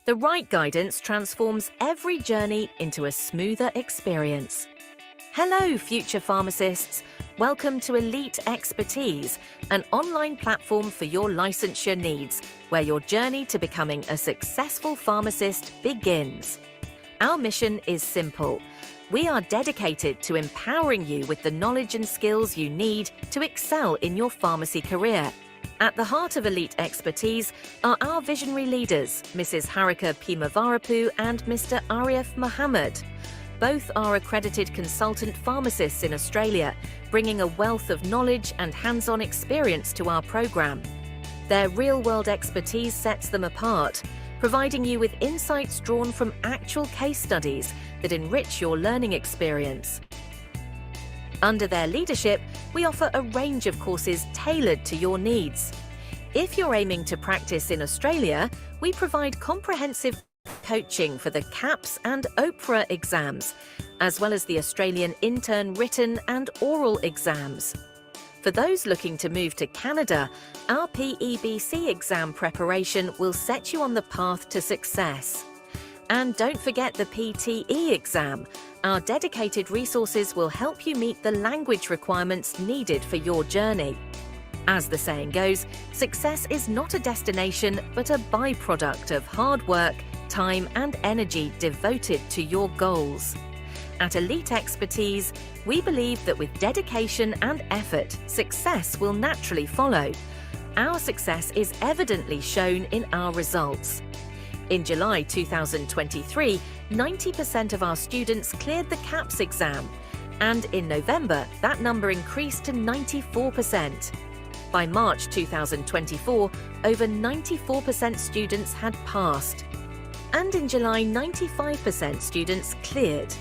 The right guidance transforms every journey into a smoother experience. Hello, future pharmacists. Welcome to Elite Expertise, an online platform for your licensure needs, where your journey to becoming a successful pharmacist begins. Our mission is simple. We are dedicated to empowering you with the knowledge and skills you need to excel in your pharmacy career. At the heart of Elite Expertise are our visionary leaders, Mrs. Harika Pimavarapu and Mr. Arif Mohammed. Both are accredited consultant pharmacists in Australia, bringing a wealth of knowledge and hands-on experience to our program. Their real-world expertise sets them apart, providing you with insights drawn from actual case studies that enrich your learning experience. Under their leadership, we offer a range of courses tailored to your needs. If you're aiming to practice in Australia, we provide comprehensive coaching for the KAPS and OPRA exams, as well as the Australian intern written and oral exams. For those looking to move to Canada, our PEBC exam preparation will set you on the path to success. And don't forget the PTE exam. Our dedicated resources will help you meet the language requirements needed for your journey. As the saying goes, success is not a destination, but a byproduct of hard work, time and energy devoted to your goals. At Elite Expertise, we believe that with dedication and effort, success will naturally follow. Our success is evidently shown in our results. In July 2023, 90% of our students cleared the KAPS exam, and in November, that number increased to 94%. By March 2024, over 94% students had passed, and in July, 95% students cleared.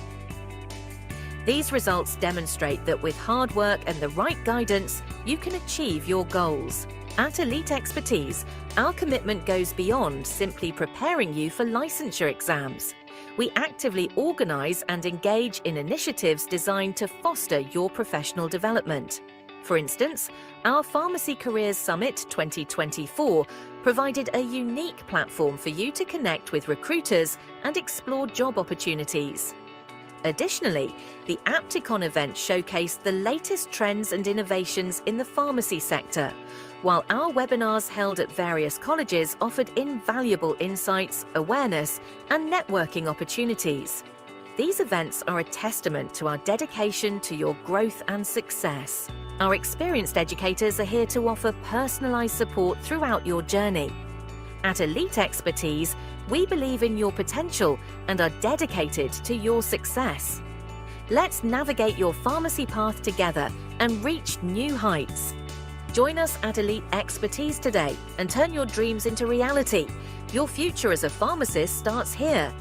These results demonstrate that with hard work and the right guidance, you can achieve your goals. At Elite Expertise, our commitment goes beyond simply preparing you for licensure exams. We actively organise and engage in initiatives designed to foster your professional development. For instance, our Pharmacy Careers Summit 2024 provided a unique platform for you to connect with recruiters and explore job opportunities. Additionally, the Apticon event showcased the latest trends and innovations in the pharmacy sector, while our webinars held at various colleges offered invaluable insights, awareness, and networking opportunities. These events are a testament to our dedication to your growth and success. Our experienced educators are here to offer personalized support throughout your journey. At Elite Expertise, we believe in your potential and are dedicated to your success. Let's navigate your pharmacy path together and reach new heights. Join us at Elite Expertise today and turn your dreams into reality. Your future as a pharmacist starts here.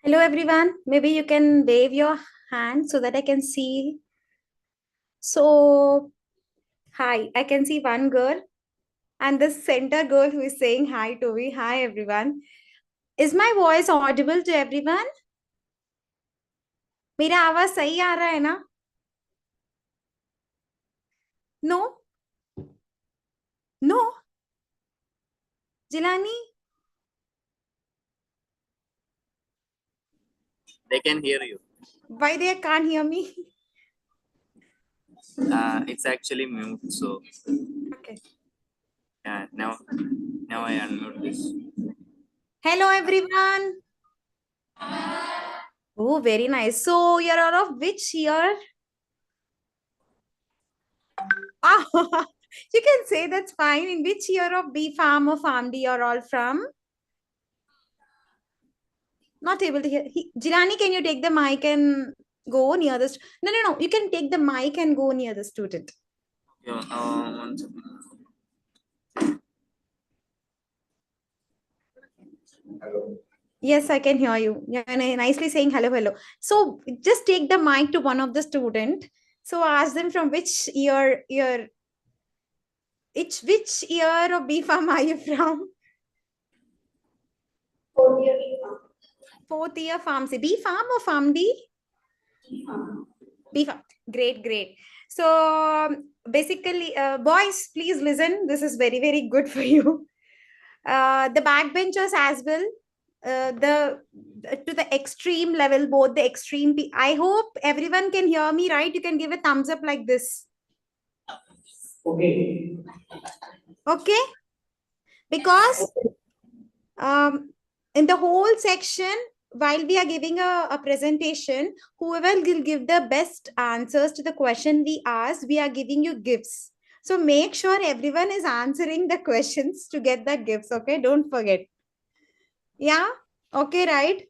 Hello everyone, maybe you can wave your hand so that I can see. So, hi, I can see one girl and the center girl who is saying hi to me. Hi everyone. Is my voice audible to everyone? मेरा आवाज सही आ रहा है ना? No? No? Jilani? They can hear you. Why they can't hear me? It's actually mute, so Okay. yeah. Now I unmute this. Hello everyone. Oh, very nice. So you're all of which year? Ah, you can say that's fine. In which year of B Pharm or PharmD you're all from? Not able to hear. Jilani, can you take the mic and go near the... No. You can take the mic and go near the student. Yeah, 1 second. Hello. Yes, I can hear you. You're nicely saying hello, hello. So just take the mic to one of the student. So ask them from which year which year of B Pharm are you from? Fourth year pharmacy. B Pharm or PharmD? B Pharm. Great. So basically, boys, please listen. This is very, very good for you. The backbenchers as well. The to the extreme level, both the extreme. I hope everyone can hear me, right? You can give a thumbs up like this. Okay. Okay, because in the whole section, while we are giving a presentation, whoever will give the best answers to the question we ask, we are giving you gifts. So make sure everyone is answering the questions to get the gifts. Okay, don't forget. Yeah, okay, right?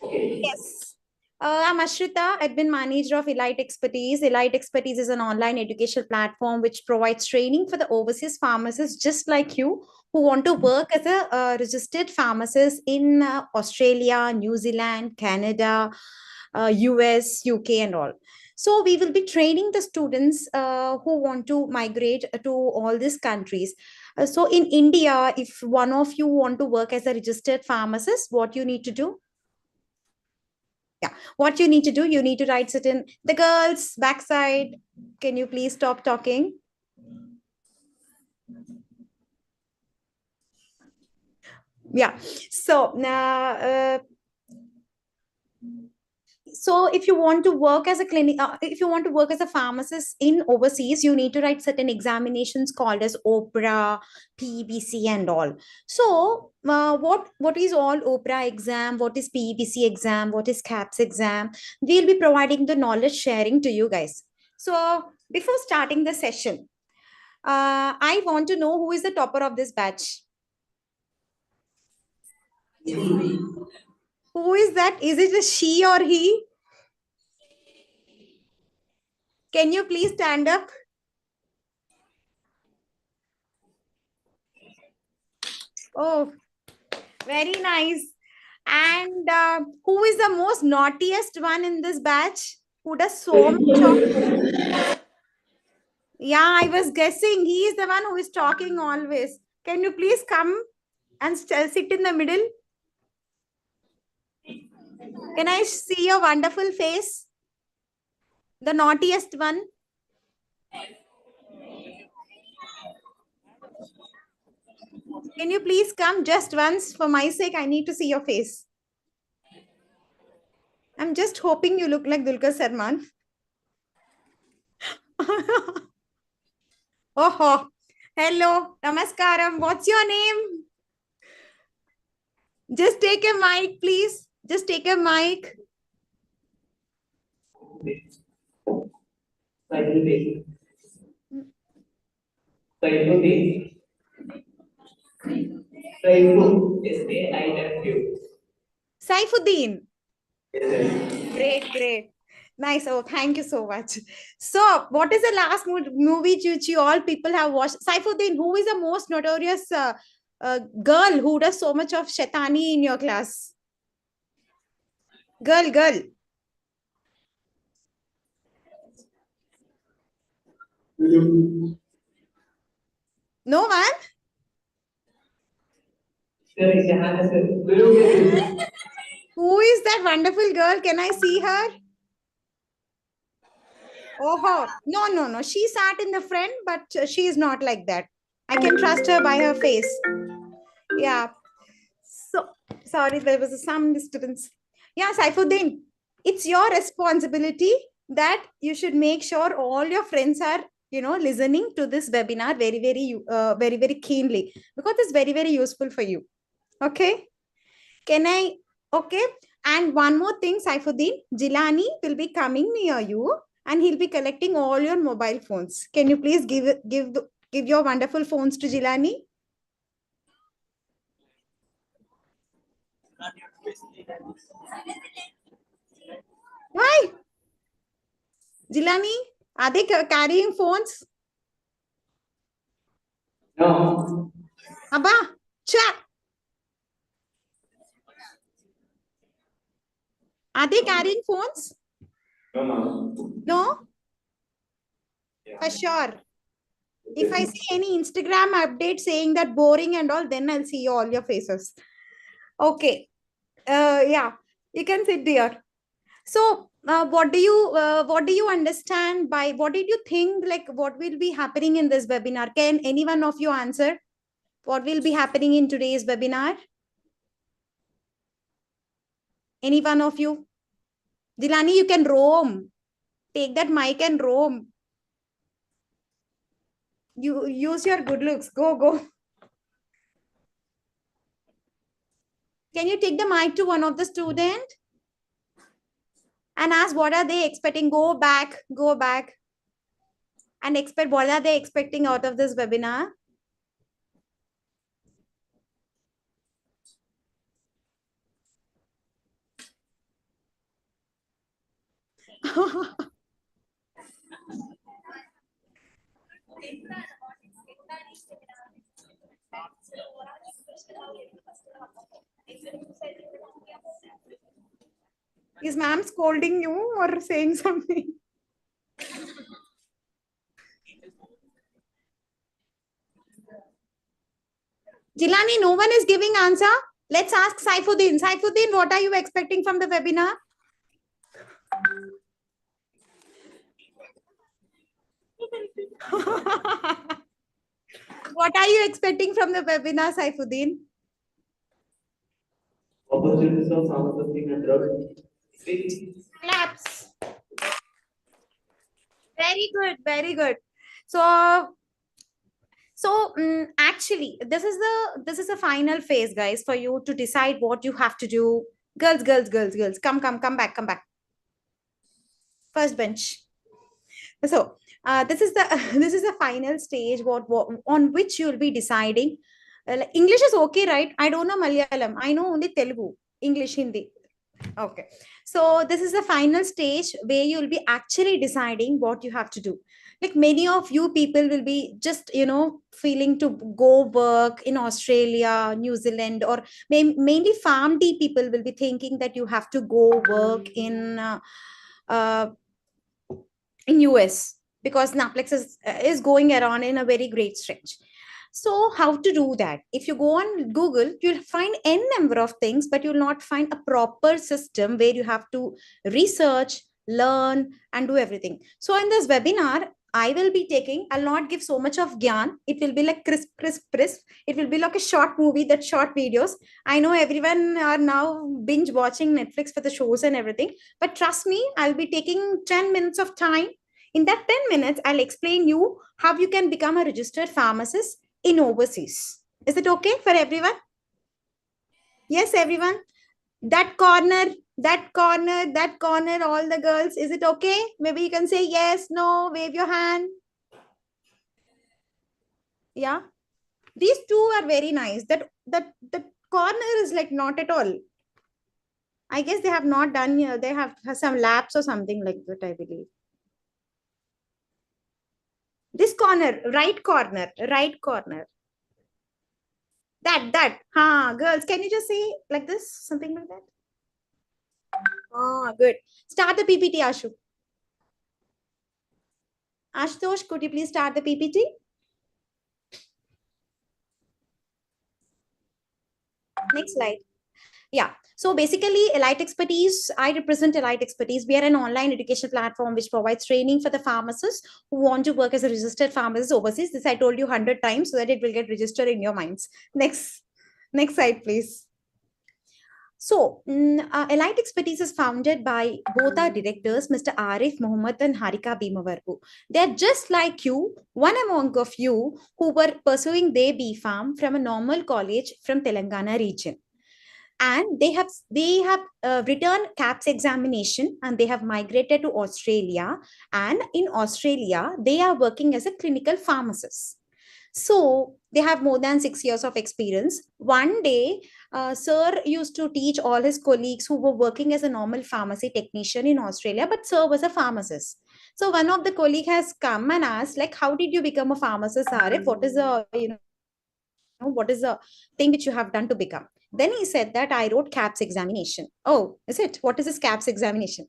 Okay. Yes. I'm Ashrita, admin manager of Elite Expertise. Elite Expertise is an online educational platform which provides training for the overseas pharmacists just like you who want to work as a registered pharmacist in Australia, New Zealand, Canada, US, UK, and all. So we will be training the students who want to migrate to all these countries. So in India, if one of you want to work as a registered pharmacist, what you need to do? Yeah, what you need to do, you need to write certain, the girls backside, can you please stop talking? Yeah, so so if you want to work as a clinic, if you want to work as a pharmacist in overseas, you need to write certain examinations called as OPRA, PBC, and all. So what is all OPRA exam, what is PBC exam, what is KAPS exam? We'll be providing the knowledge sharing to you guys. So before starting the session, I want to know who is the topper of this batch. Who is that? Is it a she or he? Can you please stand up? Oh, very nice. And who is the most naughtiest one in this batch? Who does so much of... Yeah, I was guessing. He is the one who is talking always. Can you please come and sit in the middle? Can I see your wonderful face? The naughtiest one. Can you please come just once? For my sake, I need to see your face. I'm just hoping you look like Dulquer Salman. Oh, hello, namaskaram. What's your name? Just take a mic, please. Just take a mic. Saifuddin. Saifuddin. Saifu. S-A-I-F-U. Saifuddin. Yes. Great, great. Nice. Oh, thank you so much. So, what is the last movie which you all people have watched? Saifuddin, who is the most notorious girl who does so much of Shaitani in your class? Girl, girl. No one? Who is that wonderful girl? Can I see her? Oh, no. She sat in the front, but she is not like that. I can trust her by her face. Yeah. So, sorry, there was some disturbance. Yeah, Saifuddin, it's your responsibility that you should make sure all your friends are, listening to this webinar very, very keenly because it's very, very useful for you. Okay. Can I? Okay. And one more thing, Saifuddin, Jilani will be coming near you and he'll be collecting all your mobile phones. Can you please give your wonderful phones to Jilani? Why? Jilani, are they carrying phones? No. Abba, cha. Are they carrying phones? No. No? Yeah. For sure. If I see any Instagram update saying that boring and all, then I'll see all your faces. Okay. Yeah, you can sit there. So What do you understand by, what did you think, like what will be happening in this webinar? Can any one of you answer what will be happening in today's webinar? Any one of you? Dilani, you can roam. Take that mic and roam. You use your good looks. Go. Can you take the mic to one of the student and ask what are they expecting? Go back and expect what are they expecting out of this webinar? Is ma'am scolding you or saying something? Jilani, no one is giving answer. Let's ask Saifuddin. Saifuddin, what are you expecting from the webinar? What are you expecting from the webinar, Saifuddin? Opportunities of pharmaceutical and drug. Claps. Very good. So actually, this is the final phase, guys, for you to decide what you have to do. Girls, come back. First bench. So this is the this is the final stage what on which you will be deciding. Like, English is okay, right? I don't know Malayalam. I know only Telugu, English, Hindi. Okay. So this is the final stage where you will be actually deciding what you have to do. Like many of you people will be just, feeling to go work in Australia, New Zealand, or mainly PharmD people will be thinking that you have to go work uh, in US because Naplex is going around in a very great stretch. So how to do that? If you go on Google, you'll find n number of things, but you'll not find a proper system where you have to research, learn, and do everything. So in this webinar, I will be taking, I'll not give so much of gyan. It will be like crisp. It will be like a short movie, that short videos. I know everyone are now binge watching Netflix for the shows and everything, but trust me, I'll be taking 10 minutes of time. In that 10 minutes, I'll explain you how you can become a registered pharmacist in overseas. Is it okay for everyone? Yes, everyone. That corner, all the girls. Is it okay? Maybe you can say yes, no, wave your hand. Yeah. These two are very nice. That corner is like not at all. I guess they have not done here. They have some labs or something like that, I believe. This corner, right corner. Girls, can you just say like this? Something like that? Good. Start the PPT, Ashu. Ashutosh, could you please start the PPT? Next slide. Yeah. So basically, Elite Expertise, I represent Elite Expertise. We are an online education platform which provides training for the pharmacists who want to work as a registered pharmacist overseas. This I told you 100 times so that it will get registered in your minds. Next slide, please. So, Elite Expertise is founded by both our directors, Mr. Arif Mohammed and Harika Bhimavarpu. They're just like you, one among of you who were pursuing their B.Pharm from a normal college from Telangana region. And they have written KAPS examination and they have migrated to Australia. And in Australia, they are working as a clinical pharmacist. So they have more than 6 years of experience. One day, Sir used to teach all his colleagues who were working as a normal pharmacy technician in Australia, but Sir was a pharmacist. So one of the colleague has come and asked, like, how did you become a pharmacist, Arif? What is what is the thing which you have done to become? Then he said that I wrote KAPS examination. Oh, is it? What is this KAPS examination?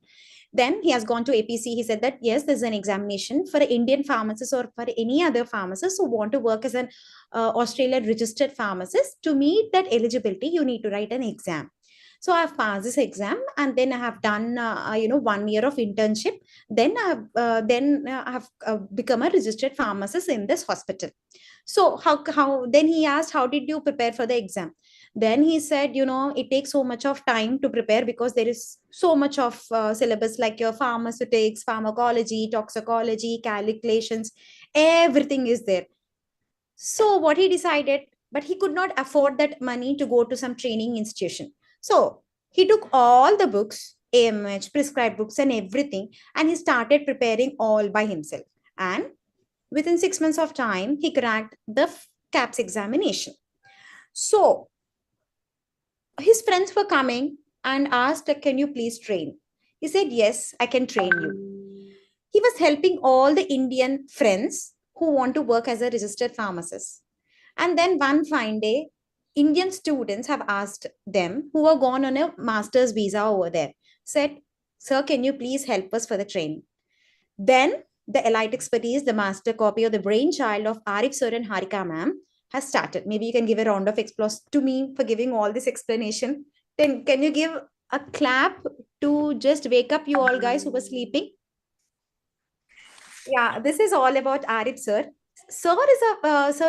Then he has gone to APC. He said that, yes, there's an examination for an Indian pharmacist or for any other pharmacist who want to work as an Australian registered pharmacist. To meet that eligibility, you need to write an exam. So I've passed this exam, and then I have done 1 year of internship. Then I have become a registered pharmacist in this hospital. So how then he asked, how did you prepare for the exam? Then he said, it takes so much of time to prepare because there is so much of syllabus, like your pharmaceutics, pharmacology, toxicology, calculations, everything is there. So what he decided, but he could not afford that money to go to some training institution. So he took all the books, AMH, prescribed books and everything, and he started preparing all by himself. And within 6 months of time, he cracked the KAPS examination. So his friends were coming and asked, like, can you please train? He said, yes, I can train you. He was helping all the Indian friends who want to work as a registered pharmacist. And then one fine day, Indian students have asked them, who are gone on a master's visa over there, said, sir, can you please help us for the training? Then the elite expertise, the master copy or the brainchild of Arif sir and Harika ma'am has started. Maybe you can give a round of applause to me for giving all this explanation. Then can you give a clap to just wake up you all guys who were sleeping? Yeah, this is all about Arif sir. Sir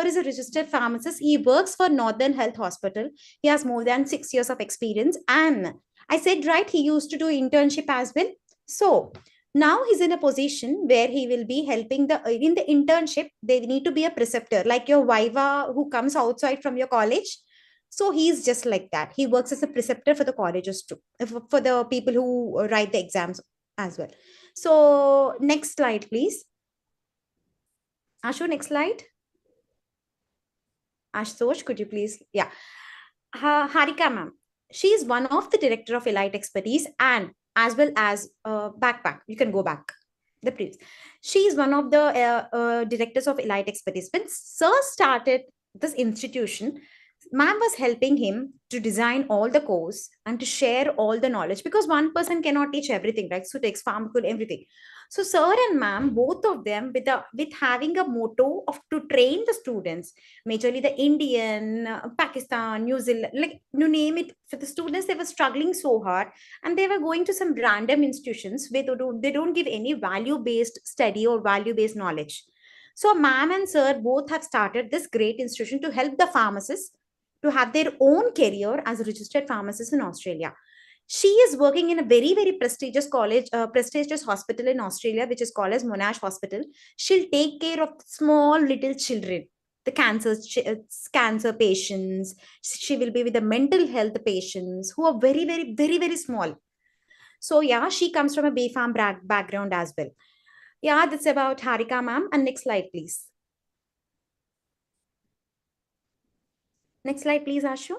is a registered pharmacist. He works for Northern Health Hospital. He has more than 6 years of experience. And I said, right, he used to do internship as well. So now he's in a position where he will be helping in the internship. They need to be a preceptor, like your Viva who comes outside from your college. So he's just like that. He works as a preceptor for the colleges too, for the people who write the exams as well. So next slide, please. Ashu, next slide. Ashutosh, could you please? Yeah. Harika ma'am. She is one of the director of Elite Expertise and as well as backpack. You can go back. The previous. She is one of the directors of Elite Expertise. When Sir started this institution, ma'am was helping him to design all the course and to share all the knowledge, because one person cannot teach everything, right? So takes pharmaceutical, everything. So sir and ma'am, both of them with having a motto of to train the students, majorly the Indian, Pakistan, New Zealand, like you name it, for the students, they were struggling so hard and they were going to some random institutions where they don't give any value-based study or value-based knowledge. So ma'am and sir both have started this great institution to help the pharmacists to have their own career as a registered pharmacist in Australia. She is working in a very, very prestigious college, prestigious hospital in Australia, which is called as Monash Hospital. She'll take care of small little children, the cancer patients. She will be with the mental health patients who are very, very, very, very small. So yeah, she comes from a BPharm background as well. Yeah, that's about Harika ma'am. And next slide, please. Next slide, please, Ashu.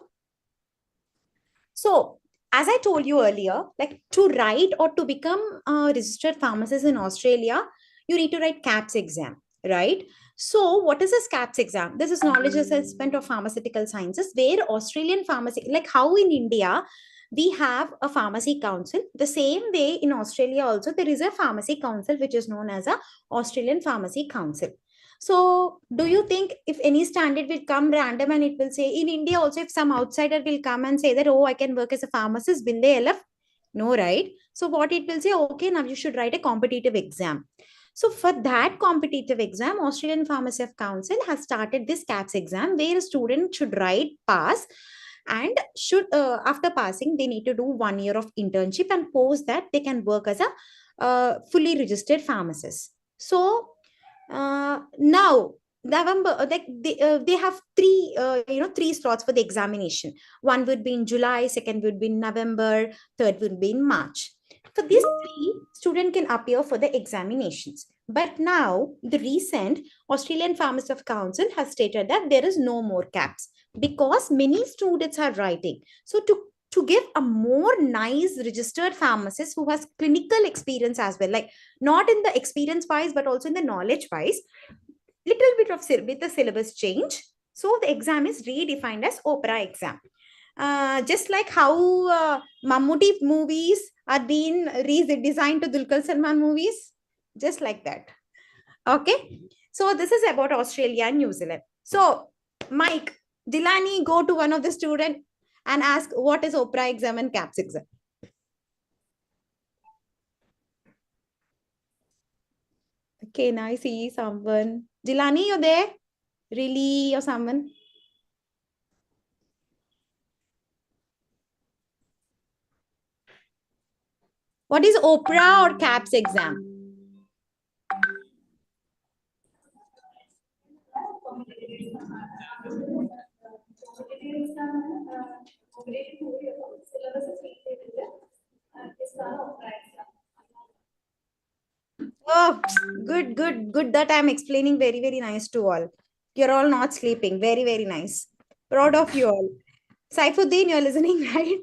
So as I told you earlier, like to write or to become a registered pharmacist in Australia, you need to write KAPS exam, right? So what is this KAPS exam? This is knowledge assessment of pharmaceutical sciences, where Australian pharmacy, like how in India, we have a pharmacy council. The same way in Australia also, there is a pharmacy council, which is known as a Australian Pharmacy Council. So do you think if any standard will come random and it will say in India also, if some outsider will come and say that, oh, I can work as a pharmacist, will they allow? No, right? So what it will say, okay, now you should write a competitive exam. So for that competitive exam, Australian Pharmacy Council has started this KAPS exam where a student should write, pass, and should after passing, they need to do 1 year of internship, and post that they can work as a fully registered pharmacist. So now November, like they have three slots for the examination. One would be in July, second would be in November, third would be in March. For these three, student can appear for the examinations. But now the recent Australian Pharmacy Council has stated that there is no more KAPS because many students are writing. So to give a more nice registered pharmacist who has clinical experience as well, like not in the experience wise, but also in the knowledge wise, little bit of with the syllabus change. So the exam is redefined as OPRA exam. Just like how Mammootty movies are being redesigned to Dulquer Salmaan movies, just like that. Okay. So this is about Australia and New Zealand. So Mike, Dilani, go to one of the student and ask what is OPRA exam and KAPS exam. Okay, now I see someone. Jilani, you there? Really, or someone? What is OPRA or KAPS exam? Oh, good, good, good that I'm explaining very, very nice to all. You're all not sleeping. Very, very nice. Proud of you all. Saifuddin, you're listening, right?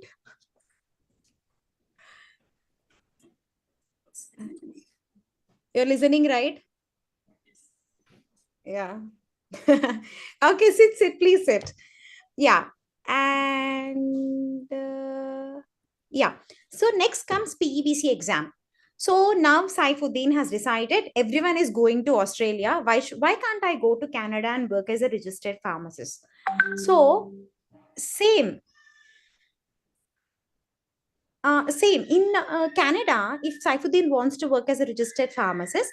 You're listening, right? Yeah. Okay, sit, please sit. Yeah. And yeah. So next comes PEBC exam. So now Saifuddin has decided everyone is going to Australia. Why can't I go to Canada and work as a registered pharmacist? So same. Same in Canada, if Saifuddin wants to work as a registered pharmacist,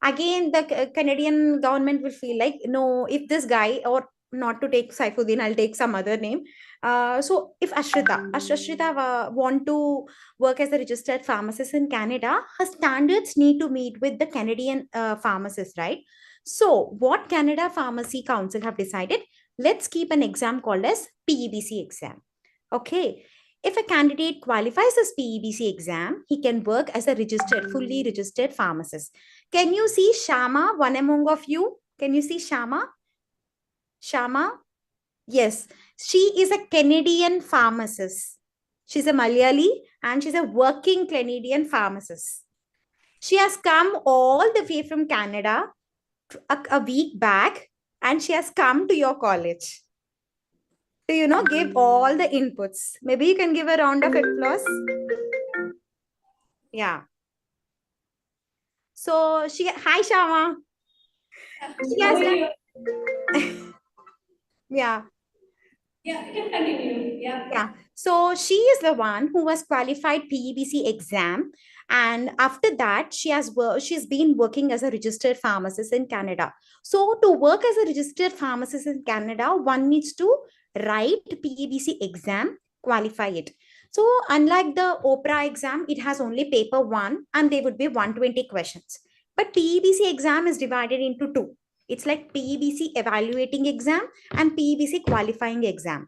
again the Canadian government will feel like, no, if this guy, or not to take Saifuddin, I'll take some other name. So if Ashrita want to work as a registered pharmacist in Canada, her standards need to meet with the Canadian pharmacist, right? So what Canada Pharmacy Council have decided, let's keep an exam called as PEBC exam. Okay. If a candidate qualifies as PEBC exam, he can work as a fully registered pharmacist. Can you see Shama, one among of you? Can you see Shama? Shama? Yes, she is a Canadian pharmacist. She's a Malayali and she's a working Canadian pharmacist. She has come all the way from Canada a week back and she has come to your college to, give all the inputs. Maybe you can give a round of applause. Yeah. So hi Shama. She has done, yeah. Yeah, you can continue. Yeah. Yeah. So she is the one who was qualified PEBC exam. And after that, she's been working as a registered pharmacist in Canada. So to work as a registered pharmacist in Canada, one needs to write PEBC exam, qualify it. So unlike the OPRA exam, it has only paper one and there would be 120 questions. But PEBC exam is divided into two. It's like PEBC evaluating exam and PEBC qualifying exam.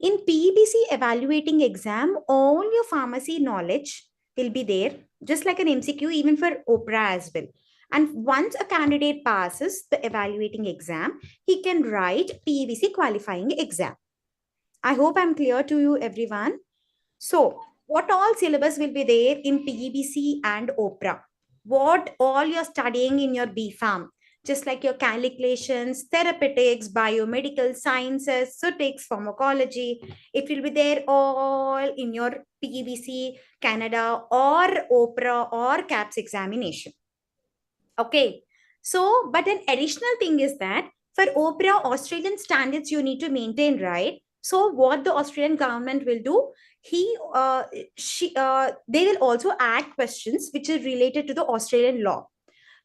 In PEBC evaluating exam, all your pharmacy knowledge will be there, just like an MCQ, even for OPRA as well. And once a candidate passes the evaluating exam, he can write PEBC qualifying exam. I hope I'm clear to you, everyone. So, what all syllabus will be there in PEBC and OPRA? What all you're studying in your BPharm? Just like your calculations, therapeutics, biomedical sciences, physics, pharmacology, it will be there all in your PEBC, Canada, or OPRA or KAPS examination. Okay. So, but an additional thing is that for OPRA, Australian standards you need to maintain, right? So, what the Australian government will do, they will also add questions which are related to the Australian law.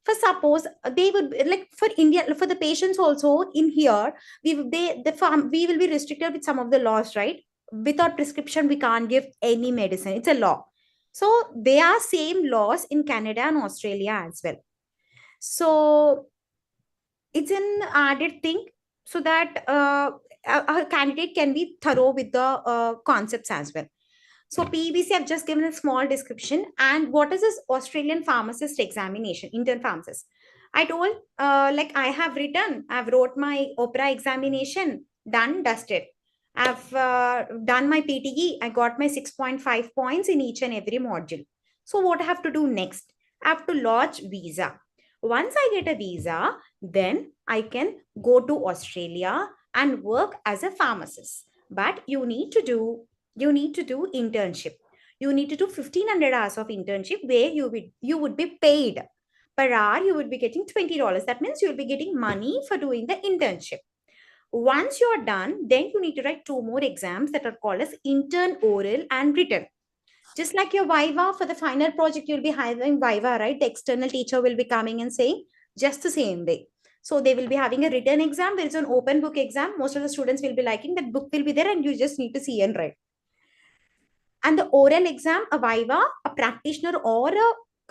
For suppose they would like for India, for the patients also in here, we will be restricted with some of the laws, right? Without prescription, we can't give any medicine. It's a law. So they are same laws in Canada and Australia as well. So it's an added thing so that a candidate can be thorough with the concepts as well. So PEBC, I've just given a small description. And what is this Australian pharmacist examination, intern pharmacist? I told, I've wrote my OPRA examination, done, dusted. I've done my PTE. I got my 6.5 points in each and every module. So what I have to do next? I have to lodge visa. Once I get a visa, then I can go to Australia and work as a pharmacist. But you need to do internship. You need to do 1,500 hours of internship where you would be paid per hour. You would be getting $20. That means you will be getting money for doing the internship. Once you are done, then you need to write 2 more exams that are called as intern, oral, and written. Just like your Viva, for the final project, you'll be having Viva, right? The external teacher will be coming and saying just the same way. So they will be having a written exam. There is an open book exam. Most of the students will be liking that book will be there and you just need to see and write. And the oral exam, a Viva, a practitioner or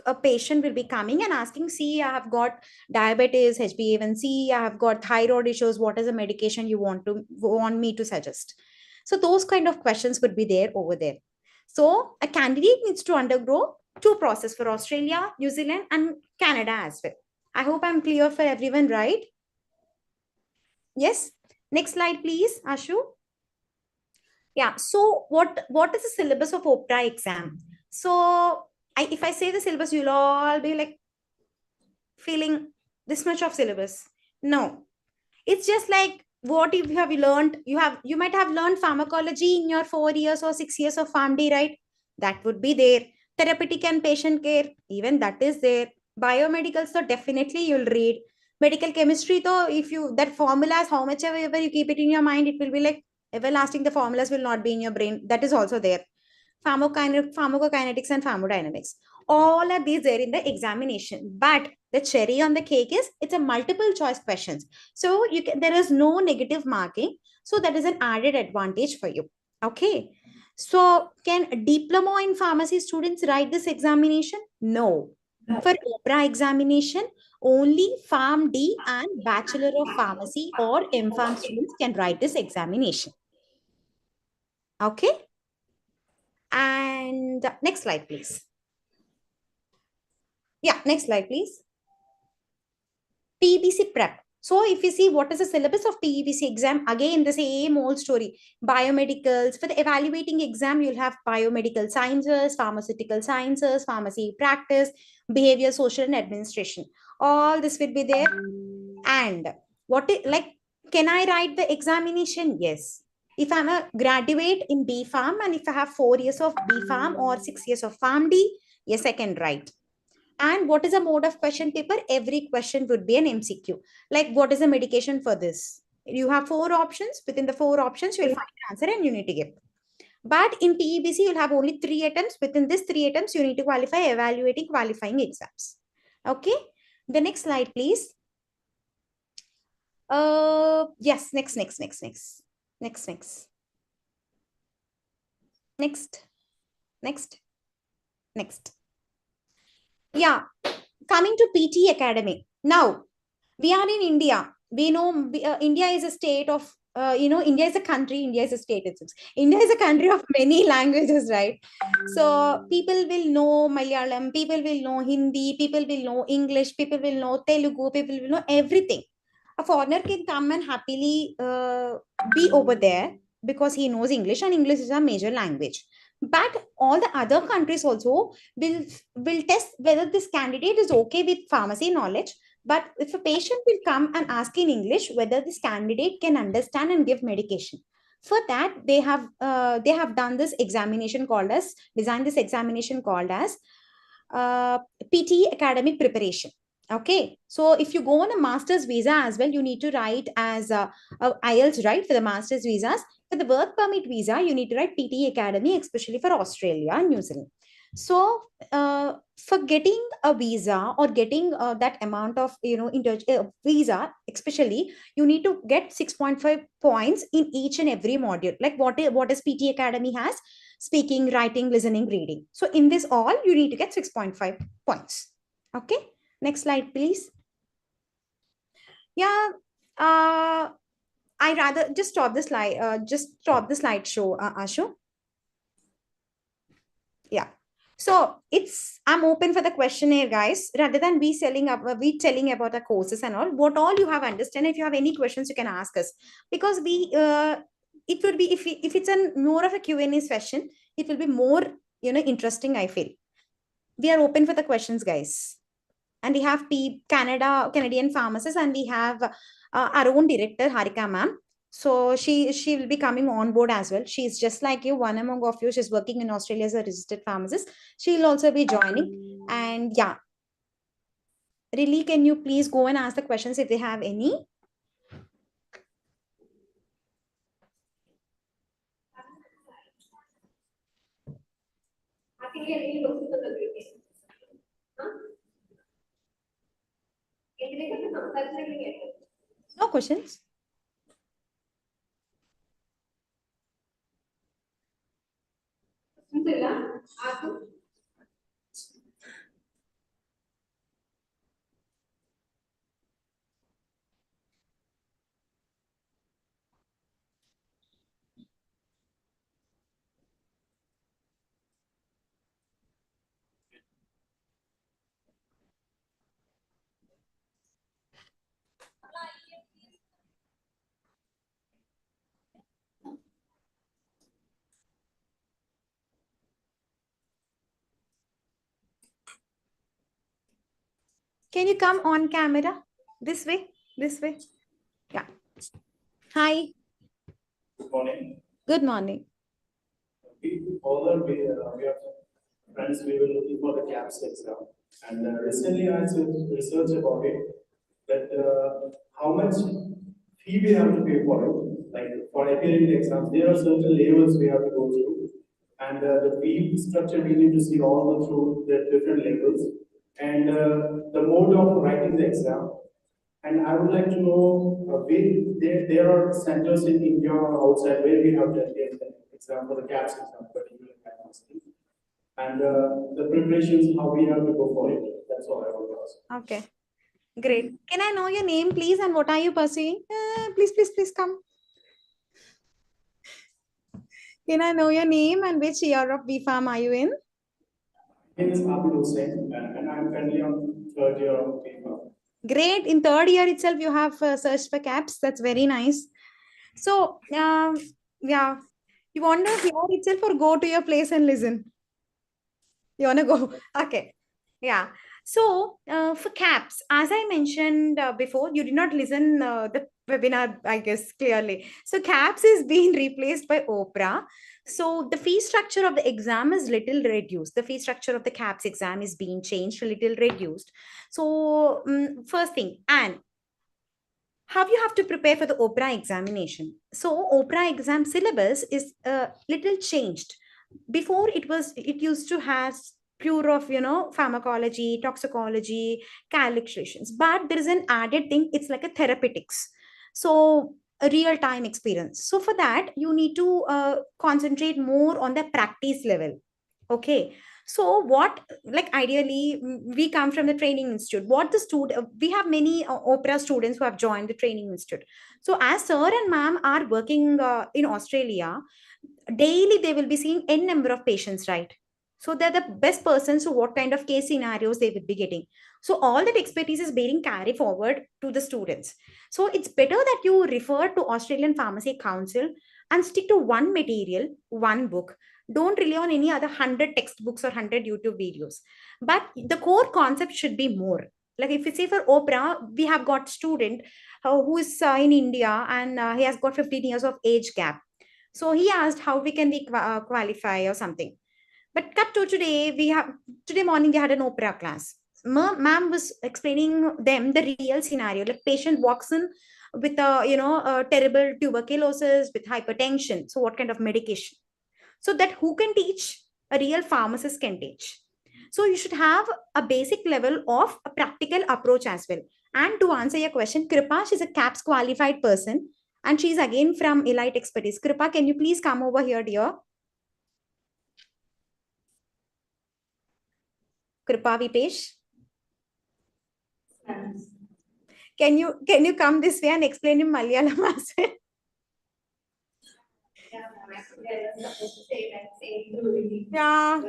a patient will be coming and asking, see, I have got diabetes, HbA1c, I have got thyroid issues. What is the medication you want me to suggest? So those kind of questions would be there over there. So a candidate needs to undergo 2 processes for Australia, New Zealand, and Canada as well. I hope I'm clear for everyone, right? Yes. Next slide, please, Ashu. Yeah. So what is the syllabus of OPRA exam? So if I say the syllabus, you'll all be like feeling this much of syllabus. No, it's just like what you have learned. You might have learned pharmacology in your 4 years or 6 years of PharmD, right? That would be there. Therapeutic and patient care, even that is there. Biomedical, so definitely you'll read. Medical chemistry, though, if you that formulas, how much ever you keep it in your mind, it will be like everlasting. The formulas will not be in your brain. That is also there. Pharmacokinetics and thermodynamics. All are these there in the examination. But the cherry on the cake is it's a multiple choice questions. So there is no negative marking. So that is an added advantage for you. Okay. So can diploma in pharmacy students write this examination? No. For OPRA examination, only PharmD and Bachelor of Pharmacy or MPharm students can write this examination. Okay. And next slide, please. Yeah, next slide, please. PEBC prep. So if you see what is the syllabus of PEBC exam, again, the same old story. Biomedicals. For the evaluating exam, you'll have biomedical sciences, pharmaceutical sciences, pharmacy practice, behavior, social, and administration. All this will be there. And can I write the examination? Yes. If I'm a graduate in B Pharm and if I have 4 years of B Pharm or 6 years of PharmD, yes, I can write. And what is a mode of question paper? Every question would be an MCQ. Like, what is the medication for this? You have 4 options. Within the 4 options, you will find an answer and you need to give. But in PEBC, you'll have only 3 attempts. Within this 3 attempts, you need to qualify evaluating qualifying exams. Okay. The next slide, please. Yes, next. Yeah, coming to PT Academy. Now, we are in India. We know India is a state of, India is a country, India is a state. India is a country of many languages, right? So people will know Malayalam, people will know Hindi, people will know English, people will know Telugu, people will know everything. A foreigner can come and happily be over there because he knows English and English is a major language. But all the other countries also will test whether this candidate is okay with pharmacy knowledge. But if a patient will come and ask in English whether this candidate can understand and give medication, for that they have done this examination called as designed this examination called as PT academic preparation. Okay, so if you go on a master's visa as well, you need to write as IELTS, right, for the master's visas. For the work permit visa, you need to write PT Academy, especially for Australia and New Zealand. So for getting a visa or getting that amount of visa, especially, you need to get 6.5 points in each and every module. Like what is PT Academy has? Speaking, writing, listening, reading. So in this all, you need to get 6.5 points. Okay. Next slide, please. Yeah. I rather just stop the slide. Just stop the slideshow, Ashu. Yeah. So I'm open for the questionnaire, guys. Rather than we telling about the courses and all, what all you have understand. If you have any questions, you can ask us, because it would be if it's a more of a Q&A session, it will be more interesting. I feel we are open for the questions, guys. And we have Canadian pharmacists, and we have our own director, Harika ma'am. So she will be coming on board as well. She's just like you, one among of you. She's working in Australia as a registered pharmacist. She'll also be joining. And yeah, really, can you please go and ask the questions if they have any? any questions on the previous? No questions. Can you come on camera? This way, this way. Yeah. Hi. Good morning. Good morning. All the way, we are friends, we were looking for the KAPS exam. And recently I researched about it, that how much fee we have to pay for it. Like for appearing the exams, there are certain levels we have to go through. And the fee structure, we need to see all the through the different levels. And the mode of writing the exam. And I would like to know, there are centers in India or outside where we have done the exam for the KAPS exam, particularly. And the preparations, how we have to go for it. That's all I want to ask. Okay. Great. Can I know your name, please, and what are you pursuing? Please come. Can I know your name and which year of B.Pharm are you in? My name is Abdul Hussain, and I'm currently on third year of B.Pharm. Great. In third year itself, you have searched for KAPS. That's very nice. So, yeah, you want to hear itself or go to your place and listen? You want to go? Okay. Yeah. So, for KAPS, as I mentioned before, you did not listen the webinar, I guess, clearly. So, KAPS is being replaced by OPRA. So, the fee structure of the exam is little reduced. The fee structure of the KAPS exam is being changed, a little reduced. So, first thing, and how you have to prepare for the OPRA examination. So, OPRA exam syllabus is a little changed. Before it used to have pure of pharmacology, toxicology, calculations, but there is an added thing. It's like a therapeutics, so a real time experience. So for that you need to concentrate more on the practice level. Okay, so what, like ideally we come from the training institute. What the student, we have many OPRA students who have joined the training institute. So as sir and ma'am are working in Australia, daily they will be seeing n number of patients, right? So they're the best persons. So what kind of case scenarios they will be getting, so all that expertise is being carried forward to the students. So it's better that you refer to Australian Pharmacy Council and stick to one material, one book. Don't rely on any other 100 textbooks or 100 YouTube videos, but the core concept should be more. Like if you say for OPRA, we have got student who is in India, and he has got 15 years of age gap. So he asked how we can qualify or something. But cut to today, today morning they had an OPRA class. Ma'am was explaining them the real scenario. Like patient walks in with a terrible tuberculosis, with hypertension. So what kind of medication? So that who can teach? A real pharmacist can teach. So you should have a basic level of a practical approach as well. And to answer your question, Kripa, she's a KAPS qualified person, and she's again from Elite Expertise. Kripa, can you please come over here, dear? Kripa Vipesh. Can you come this way and explain in Malayalam as well? Yeah.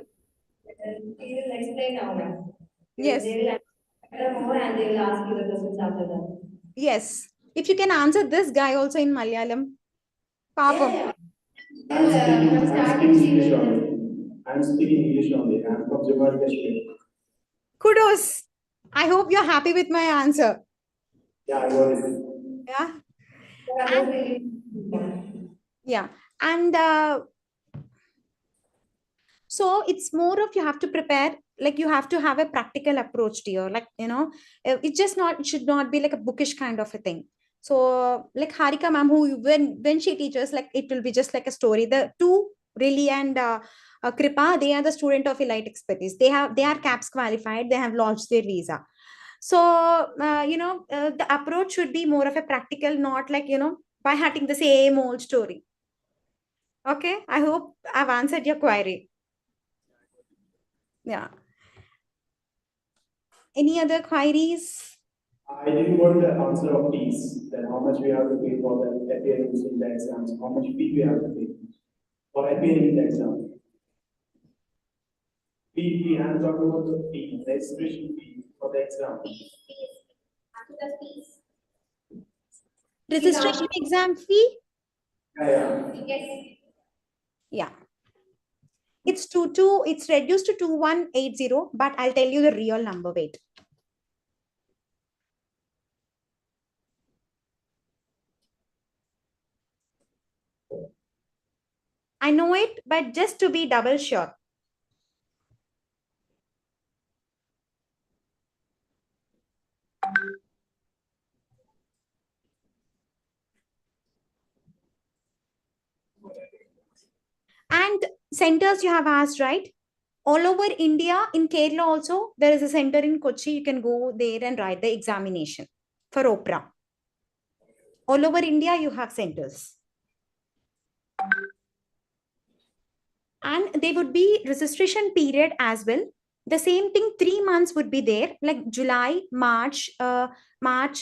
He will explain now, ma'am. Yes. They will answer more and they will ask you the questions after that. Yes. If you can answer this guy also in Malayalam. Papa. I'm speaking English only. I'm speaking English only. I'm from Jammu Kashmir. Kudos. I hope you're happy with my answer. Yeah, I got it. Yeah. And, Yeah. And so it's more of you have to prepare, like you have to have a practical approach to your, like, it should not be like a bookish kind of a thing. So like Harika ma'am, who when she teaches, like it will be just like a story. The two really and Kripa, they are the student of Elite Expertise. They are KAPS qualified. They have lodged their visa. So, the approach should be more of a practical, not like, by hunting the same old story. Okay, I hope I've answered your query. Yeah. Any other queries? I didn't want the answer of fees, then how much we have to pay for the appearance in the exams, how much fee we have to pay for appearing in the exam. Fee, I'm talking about the fee, registration fee for the exam. Registration exam fee? Yeah. Yeah. It's reduced to 2180, but I'll tell you the real number. Wait. I know it, but just to be double sure. And centers you have asked, right? All over India, in Kerala also, there is a center in Kochi. You can go there and write the examination for OPRA. All over India, you have centers. And they would be registration period as well. The same thing, 3 months would be there, like July, March,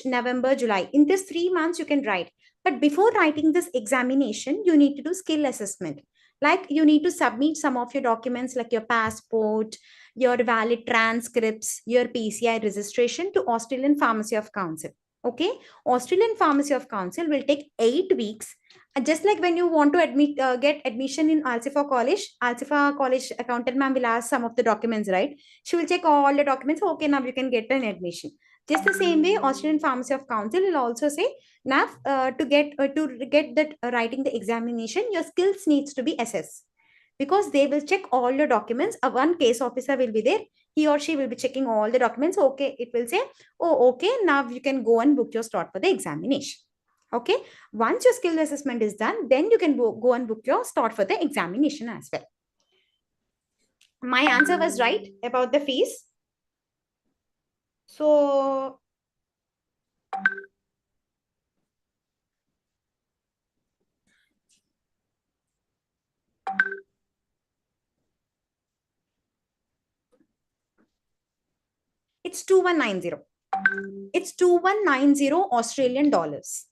November, July. In this 3 months, you can write. But before writing this examination, you need to do skill assessment. Like you need to submit some of your documents like your passport, your valid transcripts, your PCI registration to Australian Pharmacy of Council. Okay, Australian Pharmacy of Council will take 8 weeks. And just like when you want to get admission in Alcifa College accountant ma'am will ask some of the documents, right? She will check all the documents. Okay, now you can get an admission. Just the same way, Australian Pharmacy of Council will also say, now to get that writing the examination, your skills needs to be assessed, because they will check all the documents. One case officer will be there. He or she will be checking all the documents. Okay, it will say, oh, okay, now you can go and book your slot for the examination. Okay, once your skill assessment is done, then you can go and book your slot for the examination as well. My answer was right about the fees. So, it's 2190. It's 2190 Australian dollars.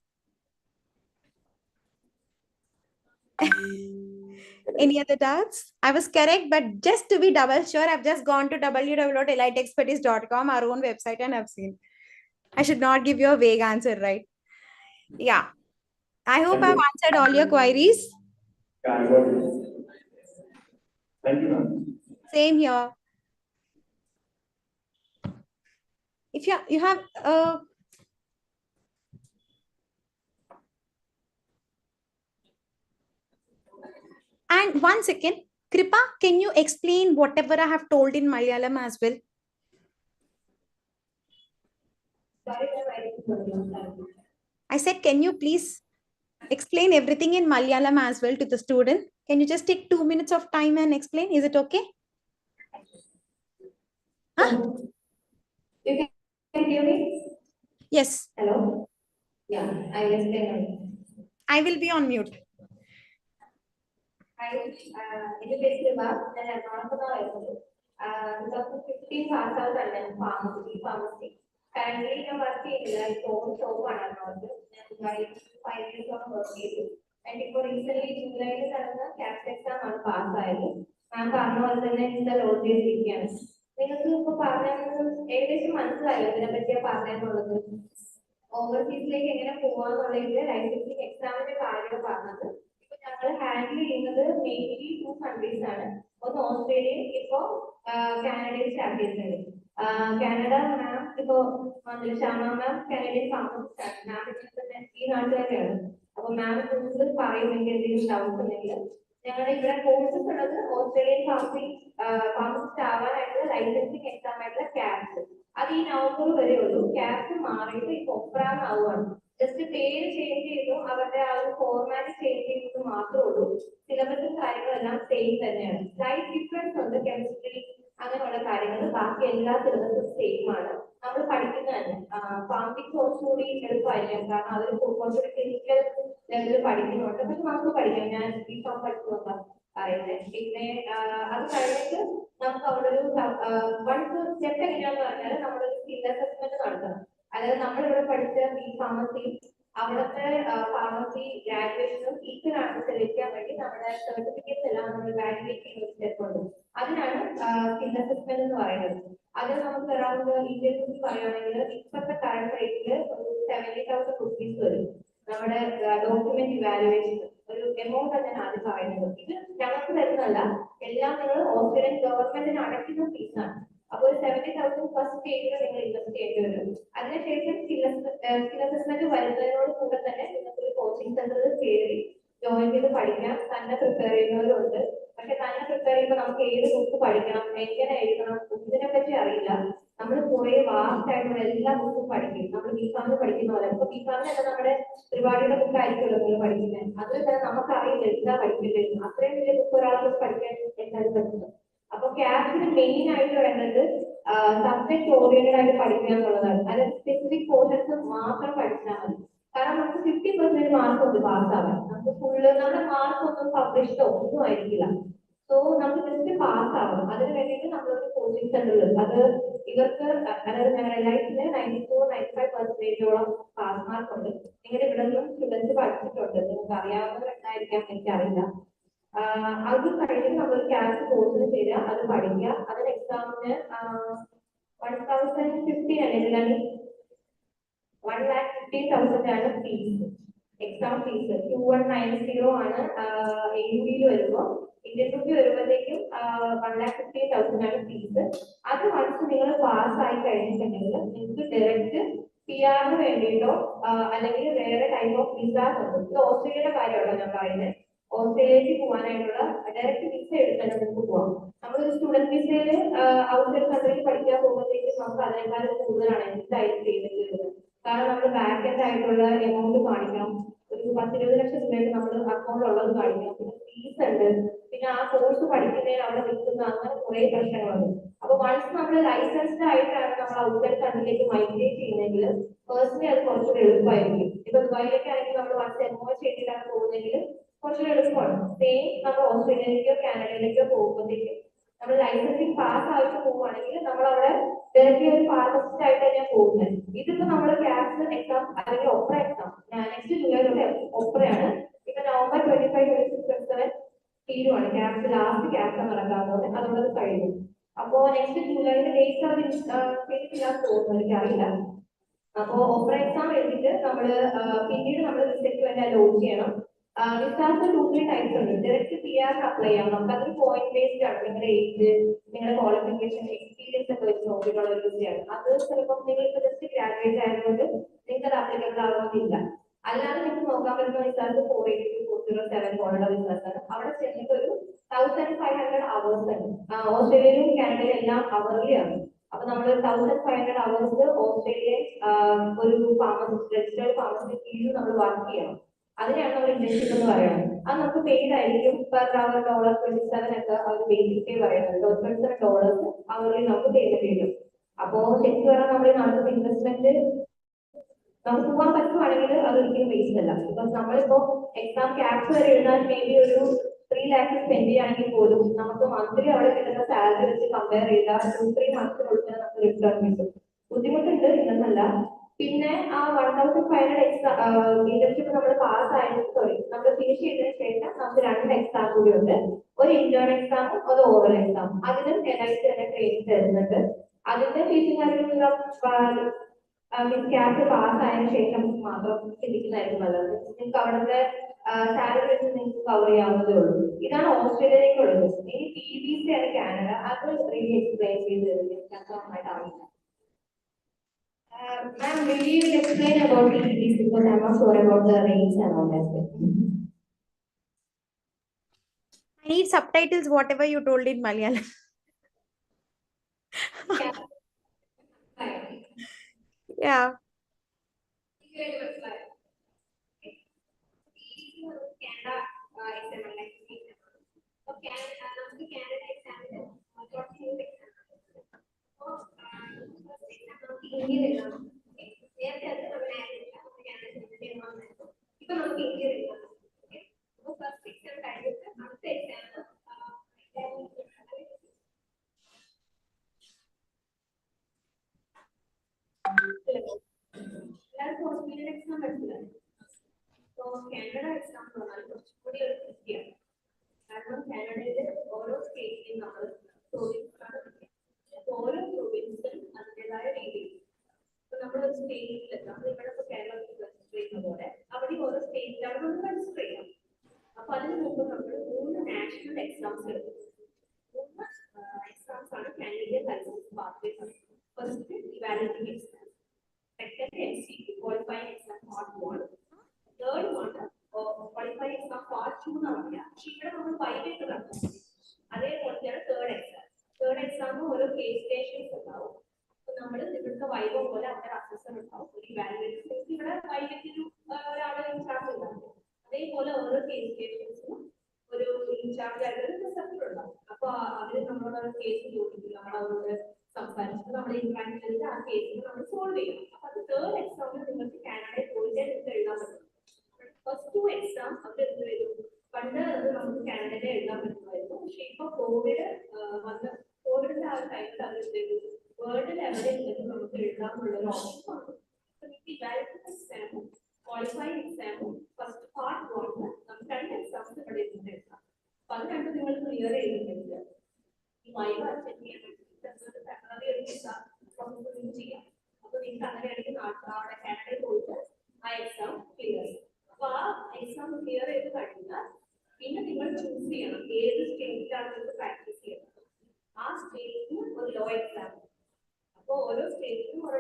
Any other doubts? I was correct, but just to be double sure, I've just gone to www.eliteexpertise.com, our own website, and I've seen. I should not give you a vague answer, right? Yeah. I hope I've answered all your queries. Yeah, I got it. Thank you, ma'am. Same here. If you have and 1 second, Kripa, can you explain whatever I have told in Malayalam as well? I said, can you please explain everything in Malayalam as well to the student? Can you just take 2 minutes of time and explain? Is it okay? Huh? You can hear me? Yes. Hello? Yeah, I will explain. I will be on mute. ഇത് ബേസിലുള്ള ഞാൻ എറണാകുളത്ത് 2015 pass out ആണ് ഞാൻ pharmacy current ഞാൻ work ചെയ്തില്ല ഇപ്പോൾ ഷോപ്പാണ് എറണാകുളത്ത് ഞാൻ 5 ഇയേഴ്സോളം വർക്ക് ചെയ്തു ആൻഡ് ഇപ്പോൾ റീസെന്റ് ജൂലൈയിൽ നടന്ന ക്യാപ്സ് എക്സാം ആണ് പാസ്സായത് മാം പറഞ്ഞ പോലെ തന്നെ ഇത് ലോഡ് ചെയ്തിരിക്കുകയാണ് നിങ്ങൾക്ക് ഇപ്പോൾ പറഞ്ഞത് ഏകദേശം മനസ്സിലായോ ഇതിനെ പറ്റിയാ പറഞ്ഞെന്നുള്ളത് ഓവർസീസിലേക്ക് എങ്ങനെ പോവാന്നുള്ളതിൽ ലൈസൻസിങ് എക്സാമിന്റെ കാര്യം പറഞ്ഞത് ഞങ്ങൾ ഹാൻഡിൽ ചെയ്യുന്നത് മെയിൻലി 2 കൺട്രീസ് ആണ് ഒന്ന് ഓസ്ട്രേലിയയും ഇപ്പോ കാനഡയും സ്റ്റാർട്ട് ചെയ്തിട്ടുണ്ട് കാനഡ മാം ഇപ്പോ ശ്യാമ മാം കാനഡയിൽ ഫാർമസിസ്റ്റ് ആണ് മാം തന്നെ ഈ നാട്ടുകാരെയാണ് അപ്പൊ മാം കൂടുതൽ പറയുമെങ്കിൽ എന്തെങ്കിലും ഡൗട്ട്സ് ഉണ്ടെങ്കിൽ ഞങ്ങളുടെ ഇവിടെ കോഴ്സസ് ഉള്ളത് ഓസ്ട്രേലിയൻ ഫാർമസിസ്റ്റ് ആവാനായിട്ടുള്ള ലൈസൻസിങ് എക്സാം ആയിട്ടുള്ള ക്യാപ്സ് അത് ഈ നവംബർ വരെ ഉള്ളൂ ക്യാപ്സ് മാറിയിട്ട് ഇപ്പൊ ഒപ്രാന്നാവുകയാണ് ജസ്റ്റ് പേര് ചേഞ്ച് ചെയ്തു അവരുടെ ആ ഒരു ഫോർമാറ്റ് ചേഞ്ച് ചെയ്തത് മാത്രമേ ഉള്ളൂ ചില സിലബസും കാര്യങ്ങളെല്ലാം സെയിം തന്നെയാണ്. സ്ലൈറ്റ് ഡിഫറൻസ് ഉണ്ട്, കെമിസ്ട്രി അങ്ങനെയുള്ള കാര്യങ്ങൾ. ബാക്കി എല്ലാ സിലബസും സെയിം ആണ്. നമ്മൾ പഠിക്കുന്ന തന്നെ ഫാമിംഗ് കുറച്ചുകൂടി എളുപ്പമായിരിക്കും, കാരണം അവർ കുറച്ചുകൂടി ക്ലിനിക്കൽ ലെവലിൽ പഠിക്കുന്നുണ്ട്. പക്ഷെ നമുക്ക് പഠിക്കാം. ഞാൻ ബികോം പഠിക്കുന്നുണ്ട് പറയുന്നത്. പിന്നെ അത് കഴിഞ്ഞിട്ട് നമുക്ക് അവിടെ ഒരു വൺസ് സ്റ്റെപ്പ് എങ്ങനെയാന്ന് പറഞ്ഞാൽ നമ്മളൊരു സ്കിൽ അസസ്മെന്റ് നടത്തണം. അതായത് നമ്മളിവിടെ പഠിച്ച ബി ഫാർമസി അവിടുത്തെ ഫാർമസി ഗ്രാജുവേഷനും ഈക്വലാണ് തെളിയിക്കാൻ വേണ്ടി നമ്മുടെ സർട്ടിഫിക്കറ്റ്സ് എല്ലാം നമ്മൾ വാലിഡേറ്റ് ചെയ്യുന്ന ഒരു സ്റ്റെപ്പ് ഉണ്ട്. അതിനാണ് സ്കിൽ അസസ്മെന്റ് എന്ന് പറയുന്നത്. അത് നമുക്ക് അറൌണ്ട് ഇന്ത്യൻ റുപ്പീസ് പറയുകയാണെങ്കിൽ ഇപ്പോഴത്തെ കറണ്ട് റേറ്റിൽ ഒരു 70,000 റുപ്പീസ് വരും നമ്മുടെ ഡോക്യുമെന്റ് ഇവാലുവേഷൻ. ഒരു എമൗണ്ട് ആണ് ഞാൻ ആദ്യം പറയുന്നത്. ഇത് ഞങ്ങൾക്ക് തരുന്നതല്ല, എല്ലാം നിങ്ങൾ ഓസ്ട്രേലിയൻ ഗവൺമെന്റിന് അടയ്ക്കുന്ന ഫീസാണ്. അപ്പോൾ ഒരു 70,000 ഫസ്റ്റ് സ്റ്റേജിൽ നിങ്ങൾ ഇൻവെസ്റ്റ് ചെയ്യേണ്ടി വരും. അതിനുശേഷം സ്കിൽ അസസ്മെന്റ് വരുന്നതിനോട് കൂടെ തന്നെ നിങ്ങൾക്ക് ഒരു കോച്ചിങ് സെന്ററിൽ കയറി ജോയിൻ ചെയ്ത് പഠിക്കാം. തന്നെ പ്രിപ്പയർ ചെയ്യുന്നവരുണ്ട്. പക്ഷെ തന്നെ പ്രിപ്പയർ ചെയ്യുമ്പോൾ നമുക്ക് ഏത് ബുക്ക് പഠിക്കണം, എങ്ങനെ എഴുതണം, ഇതിനെ പറ്റി അറിയില്ല. നമ്മൾ കുറെ വാസ്റ്റ് ആയിട്ടുള്ള എല്ലാ ബുക്കും പഠിക്കും. നമ്മൾ ബിഫാമിന് പഠിക്കുന്ന പോലെ. ഇപ്പൊ ബിഫാമിനൊക്കെ നമ്മുടെ പരിപാടിയുടെ ബുക്ക് ആയിരിക്കുമല്ലോ നിങ്ങൾ പഠിക്കുന്നത്. അതിൽ തന്നെ നമുക്കറിയില്ല എന്താ പഠിക്കേണ്ടത്. അത്രയും വലിയ ബുക്ക് ഒരാൾക്ക് പഠിക്കാൻ എന്തായാലും പറ്റുന്നത്. അപ്പൊ ക്യാപ്സിന് മെയിൻ ആയിട്ട് വേണ്ടത് സബ്ജക്ട് ഓറിയന്റഡ് ആയിട്ട് പഠിക്കുക എന്നുള്ളതാണ്. അതായത് സ്പെസിഫിക് പോർഷൻസ് മാത്രം പഠിച്ചാൽ മതി. കാരണം നമുക്ക് 50% മാർക്ക് ഉണ്ട് പാസ്സാവാൻ. നമുക്ക് ഫുള്ള് നമ്മുടെ മാർക്ക് ഒന്നും പബ്ലിഷ്ഡോ ഒന്നും ആയിരിക്കില്ല. സോ നമുക്ക് ജസ്റ്റ് പാസ് ആവണം. അതിന് വേണ്ടിയിട്ട് നമ്മളൊരു കോച്ചിങ് സെന്ററിൽ അത് ഇവർക്ക് അതായത് ഞങ്ങളുടെ ലൈഫിന് 94-95% പാസ് മാർക്ക് ഉണ്ട്. നിങ്ങളുടെ ഇവിടെ നിന്നും സ്റ്റുഡൻസ് പഠിച്ചിട്ടുണ്ട്, നിങ്ങൾക്ക് അറിയാവുന്നവരുണ്ടായിരിക്കാം, എനിക്കറിയില്ല. അത് കഴിഞ്ഞ് നമ്മൾ ക്യാഷ് കോഴ്സിന് ചേരുക, അത് പഠിക്കുക. അതിന് എക്സാമിന് 1,050 അല്ലെങ്കിൽ 1,15,000 ആണ് ഫീസ്. എക്സാം ഫീസ് 2190 ആണ്. AUD വരുമ്പോൾ ഇന്ത്യൻ റുപ്പി വരുമ്പോഴത്തേക്കും 1,15,000 ആണ് ഫീസ്. അത് വൺസ് നിങ്ങൾ പാസ് ആയി കഴിഞ്ഞിട്ടുണ്ടെങ്കിൽ നിങ്ങൾക്ക് ഡയറക്റ്റ് PR വേണ്ടിയിട്ടോ അല്ലെങ്കിൽ വേറെ ടൈപ്പ് ഓഫ് വിസാസ് ഉണ്ട്. ഇത് ഓസ്ട്രേലിയയുടെ കാര്യമാണോ ഞാൻ പറയുന്നത്. ഓസ്ട്രേലിയയിലേക്ക് പോകാനായിട്ടുള്ള ഡയറക്റ്റ് വിസ എടുത്താൽ നമുക്ക് പോവാം. നമ്മളൊരു സ്റ്റുഡന്റ് വിസയിൽ ഔട്ട്സൈഡ് കൺട്രിയിൽ പഠിക്കാൻ പോകുമ്പോഴത്തേക്കും നമുക്ക് അതിനേക്കാളും കൂടുതലാണ് എന്തായാലും പേയ്മെന്റ് വരുന്നത്. കാരണം നമ്മൾ ബാക്ക് എൻഡ് ആയിട്ടുള്ള എമൗണ്ട് കാണിക്കണം. ഒരു 10-20 ലക്ഷം രൂപയായിട്ട് നമ്മൾ അക്കൗണ്ടിലുള്ളത് കാണിക്കണം. പിന്നെ ഫീസ് ഉണ്ട്. പിന്നെ ആ കോഴ്സ് പഠിക്കുന്നതിന് അവിടെ നിൽക്കുന്ന അങ്ങനെ കുറെ പ്രശ്നങ്ങളുണ്ട്. അപ്പൊ വൺസ് നമ്മൾ ലൈസൻസ്ഡ് ആയിട്ടാണ് നമ്മൾ ഔട്ട്സൈഡ് കൺട്രിയിലേക്ക് മൈഗ്രേറ്റ് ചെയ്യുന്നതെങ്കിൽ പേഴ്സണലി അത് കുറച്ചുകൂടി എളുപ്പമായിരിക്കും. ഇപ്പൊ ദുബായിലേക്ക് ആണെങ്കിൽ നമ്മൾ വൺസ് എൻറോൾ ചെയ്തിട്ടാണ് പോകുന്നതെങ്കിൽ കുറച്ചുകൂടി എളുപ്പമാണ്. സെയിം നമ്മൾ ഓസ്ട്രേലിയയിലേക്കോ കാനഡയിലേക്കോ പോകുമ്പോഴത്തേക്കും നമ്മൾ ലൈസൻസിങ് പാസ് ആയിട്ട് പോവുകയാണെങ്കിൽ നമ്മൾ അവിടെ ഡയറക്റ്റ്ലി ഒരു ഫാർമസിസ്റ്റ് ആയിട്ട് തന്നെയാണ് പോകുന്നത്. ഇതിപ്പോ നമ്മൾ ക്യാപ്സ് എക്സാം അല്ലെങ്കിൽ OPRA എക്സാം നെക്സ്റ്റ് ജൂലൈയിലൂടെ OPRA-യാണ്. ഇപ്പൊ നവംബർ 25, 26, 27 തീരുവാണ് ക്യാപ്സ്. ലാസ്റ്റ് ക്യാപ്സ് നടക്കാൻ പോകുന്നത്, അതുകൊണ്ട് കഴിഞ്ഞു. അപ്പോ നെക്സ്റ്റ് ജൂലൈയിൽ ഡേറ്റ് അവർ ചെയ്തിട്ടില്ലാന്ന് തോന്നുന്നു, എനിക്കറിയില്ല. അപ്പോ OPRA എക്സാം എഴുതിയിട്ട് നമ്മള് പിന്നീട് നമ്മൾ റിസൾട്ട് വേണ്ടി ലോഞ്ച് ചെയ്യണം. വിസാസ് 2-3 ടൈപ്സ് ഉണ്ട്. ഡയറക്റ്റ് PR അപ്ലൈ ചെയ്യാം. നമുക്ക് അതൊരു പോയിന്റ് ബേസ്ഡ് ആണ്. നിങ്ങളുടെ ഏജ്, നിങ്ങളുടെ ക്വാളിഫിക്കേഷൻ, എക്സ്പീരിയൻസ് ഒക്കെ വെച്ച് നോക്കിയിട്ടുള്ള ഒരു വിസയാണ്. അത് ചിലപ്പോൾ നിങ്ങൾ ഇപ്പൊ ജസ്റ്റ് ഗ്രാജുവേറ്റ് ആയതുകൊണ്ട് നിങ്ങൾക്ക് അത് അപ്ലിക്കബിൾ ആവുന്നില്ല. അല്ലാതെ നിങ്ങൾക്ക് നോക്കാൻ പറ്റുന്ന വിസാസ് 482-407 പോലുള്ള വിസാസാണ്. അവിടെ ചെന്നിട്ട് ഒരു 1,500 അവേഴ്സ് ഉണ്ട്. ഓസ്ട്രേലിയയിലും കാനഡയിലും എല്ലാം അവർലി ആണ്. അപ്പൊ നമ്മൾ 1,500 അവേഴ്സ് ഓസ്ട്രേലിയൻ ഒരു ഫാർമസിസ്റ്റ് രജിസ്റ്റേർഡ് ഫാർമസിസ്റ്റ് കീഴിൽ നമ്മൾ വർക്ക് ചെയ്യണം. അതിനാണ് നമ്മൾ ഇന്റേൺഷിപ്പ് എന്ന് പറയുന്നത്. അത് നമുക്ക് പെയ്ഡ് ആയിരിക്കും. പെർ അവർ $27 ഒക്കെ അവർ ബേസിക് പേ പറയുന്നത്. $27 അവരിൽ നമുക്ക് പേയ്മെന്റ് ചെയ്യും. അപ്പോ ശരിക്കും പറഞ്ഞാൽ നമ്മൾ നടത്തുന്ന ഇൻവെസ്റ്റ്മെന്റ് നമുക്ക് പോകാൻ പറ്റുവാണെങ്കിൽ അതൊരിക്കലും വേസ്റ്റ് അല്ല. ബിക്കോസ് നമ്മളിപ്പോ എക്സാം ക്യാപ്സ് വരെ എഴുതാൻ വേണ്ടി ഒരു 3 lakhs സ്പെൻഡ് ചെയ്യുകയാണെങ്കിൽ പോലും നമുക്ക് മന്ത്ലി അവിടെ കിട്ടുന്ന സാലറി വെച്ച് കമ്പയർ ചെയ്താൽ 2-3 months നമുക്ക് റിട്ടേൺ കിട്ടും. ബുദ്ധിമുട്ടുണ്ട് ഇല്ലെന്നല്ല. പിന്നെ ആ 1,500 എക്സാം ഇന്റേൺഷിപ്പ് നമ്മൾ പാസ് ആയതിന് നമ്മൾ ഫിനിഷ് ചെയ്തതിനു ശേഷം നമുക്ക് 2 എക്സാം കൂടി ഉണ്ട്. ഒരു ഇന്റേൺ എക്സാമും ഒരു ഓറൽ എക്സാം. അതിനും NIC തന്നെ ട്രെയിനിങ് തരുന്നുണ്ട്. അതിന്റെ ഫീസും കാര്യങ്ങളും ക്യാഷ് പാസ് ആയതിനു ശേഷം മാത്രം ചിന്തിക്കുന്നതായിരിക്കും നല്ലത്. നിങ്ങൾക്ക് അവിടുത്തെ സാലറി വെച്ച് നിങ്ങൾക്ക് കവർ ചെയ്യാവുന്നതേ ഉള്ളൂ. ഇതാണ് ഓസ്ട്രേലിയയിലേക്കുള്ളത്. ഇനി PVC ആണ് കാനഡ. അത് റീലി എക്സ്പ്ലെയിൻ ചെയ്ത് തരുന്നത് നന്നായിട്ടാവില്ല. Ma'am, will you explain about PVC because I'm not sure about the range and all that. I need subtitles, whatever you told in Malayalam. Yeah. Yeah. Canada is a നമുക്ക് Canada എക്സാമിന് കുറച്ച് exam നമുക്ക് ഇന്ത്യയിൽ എഴുതാം. നേരത്തെ അത് നമ്മൾ ഇപ്പൊ നമുക്ക് ഇന്ത്യയിൽ എഴുതാം. അപ്പോൾ ഫസ്റ്റ് എക്സാം കഴിഞ്ഞിട്ട് അടുത്ത എക്സാം എല്ലാവർക്കും ഹോസ്പിറ്റൽ എക്സാം മനസ്സിലായി. സോ കാനഡ എക്സാം എന്ന് പറഞ്ഞാൽ കുറച്ചുകൂടി ഒരു ട്രിക്കിയാണ്. കാരണം കാനഡയിലെ ഓരോ സ്റ്റേറ്റിലും നമ്മൾ ഓരോ പ്രൊവിൻസിലും അതിൻ്റെതായ രീതിയിൽ ഇപ്പൊ നമ്മളൊരു സ്റ്റേറ്റിൽ നമ്മളിവിടെ ഇപ്പോൾ കേരളത്തിൽ രജിസ്റ്റർ ചെയ്യുന്ന പോലെ അവിടെ ഓരോ സ്റ്റേറ്റിലാണ് നമ്മൾ രജിസ്റ്റർ ചെയ്യാം. അപ്പൊ അതിന് മുമ്പ് നമ്മൾ 3 നാഷണൽ എക്സാംസ് എടുക്കും. 3 എക്സാംസ് ആണ് Canadian licence pathway. First evaluating exam, second MCQ qualifying exam part 1, third one qualifying exam part 2 എന്നാണ് പറയുക. പക്ഷെ ഇവിടെ നമ്മൾ വൈകിട്ട് നടത്തും. അതേപോലെയാണ് തേർഡ് എക്സാം. തേർഡ് എക്സാം ഓരോ കേസ് സ്റ്റേഷൻസ് ഉണ്ടാവും. അപ്പൊ നമ്മൾ ഇവിടുത്തെ വൈബോ പോലെ അവിടെ അസസർ ഉണ്ടാവും, ഒരു ഇവാലുവേഷൻ. ഇവിടെ വൈകിട്ട് ഒരാളെ ഇൻചാർജ് ഉണ്ടാവും. അതേപോലെ ഓരോ കേസ് സ്റ്റേഷൻസിനും ഒരു ഇൻചാർജ് ആയിട്ട് ഒരു റിസപ്റ്റർ ഉണ്ടാവും. അപ്പൊ അവര് നമ്മളോട് കേസ് ചോദിക്കും, നമ്മൾ അവരോട് സംസാരിച്ചിട്ട് നമ്മൾ ഇന്ററാക്ട് ചെയ്തിട്ട് ആ കേസിന് നമ്മൾ സോൾവ് ചെയ്യണം. അപ്പൊ അത് തേർഡ് എക്സാമിൽ നിങ്ങൾക്ക് കാനഡയിൽ പോയിട്ട് എഴുതാൻ പറ്റും. ഫസ്റ്റ് 2 എക്സാം അവർ എന്ത് വരും, പണ്ട് നമുക്ക് കാനഡയിൽ എഴുതാൻ പറ്റുമായിരുന്നു. പക്ഷെ ഇപ്പൊ കോവിഡിന്റെ ആ ഒരു ടൈമിൽ അവർ വേൾഡിൽ എവിടെയെങ്കിലും നമുക്ക് എഴുതാനുള്ള ഒരു ഓപ്ഷൻ ആണ്. എക്സാമും ക്വാളിഫൈങ് എക്സാമും ഫസ്റ്റ് പാർട്ട് 1 നമുക്ക് 2 എക്സാംസ് ഇവിടെ ഇരുന്ന് എഴുതാം. അപ്പൊ അത് കണ്ട് നിങ്ങൾ ക്ലിയർ ചെയ്തിട്ടുണ്ടെങ്കിൽ ഈ വൈവ അറ്റൻഡ് ചെയ്യാൻ ചെയ്യാം. അപ്പൊ നിങ്ങൾക്ക് അങ്ങനെയാണെങ്കിൽ അവിടെ കാനഡയിൽ പോയിട്ട് ആ എക്സാം ക്ലിയർ ചെയ്യും. അപ്പൊ ആ എക്സാം ക്ലിയർ ചെയ്ത് കഴിഞ്ഞാൽ പിന്നെ നിങ്ങൾ ചൂസ് ചെയ്യണം ഏത് സ്റ്റേറ്റിലാണ് നിങ്ങൾക്ക് പ്രാക്ടീസ് ചെയ്യുന്നത്. ആ സ്റ്റേറ്റിന് ഒരു ലോ എക്സാം. അപ്പോൾ ഓരോ സ്റ്റേറ്റിനും ഓരോ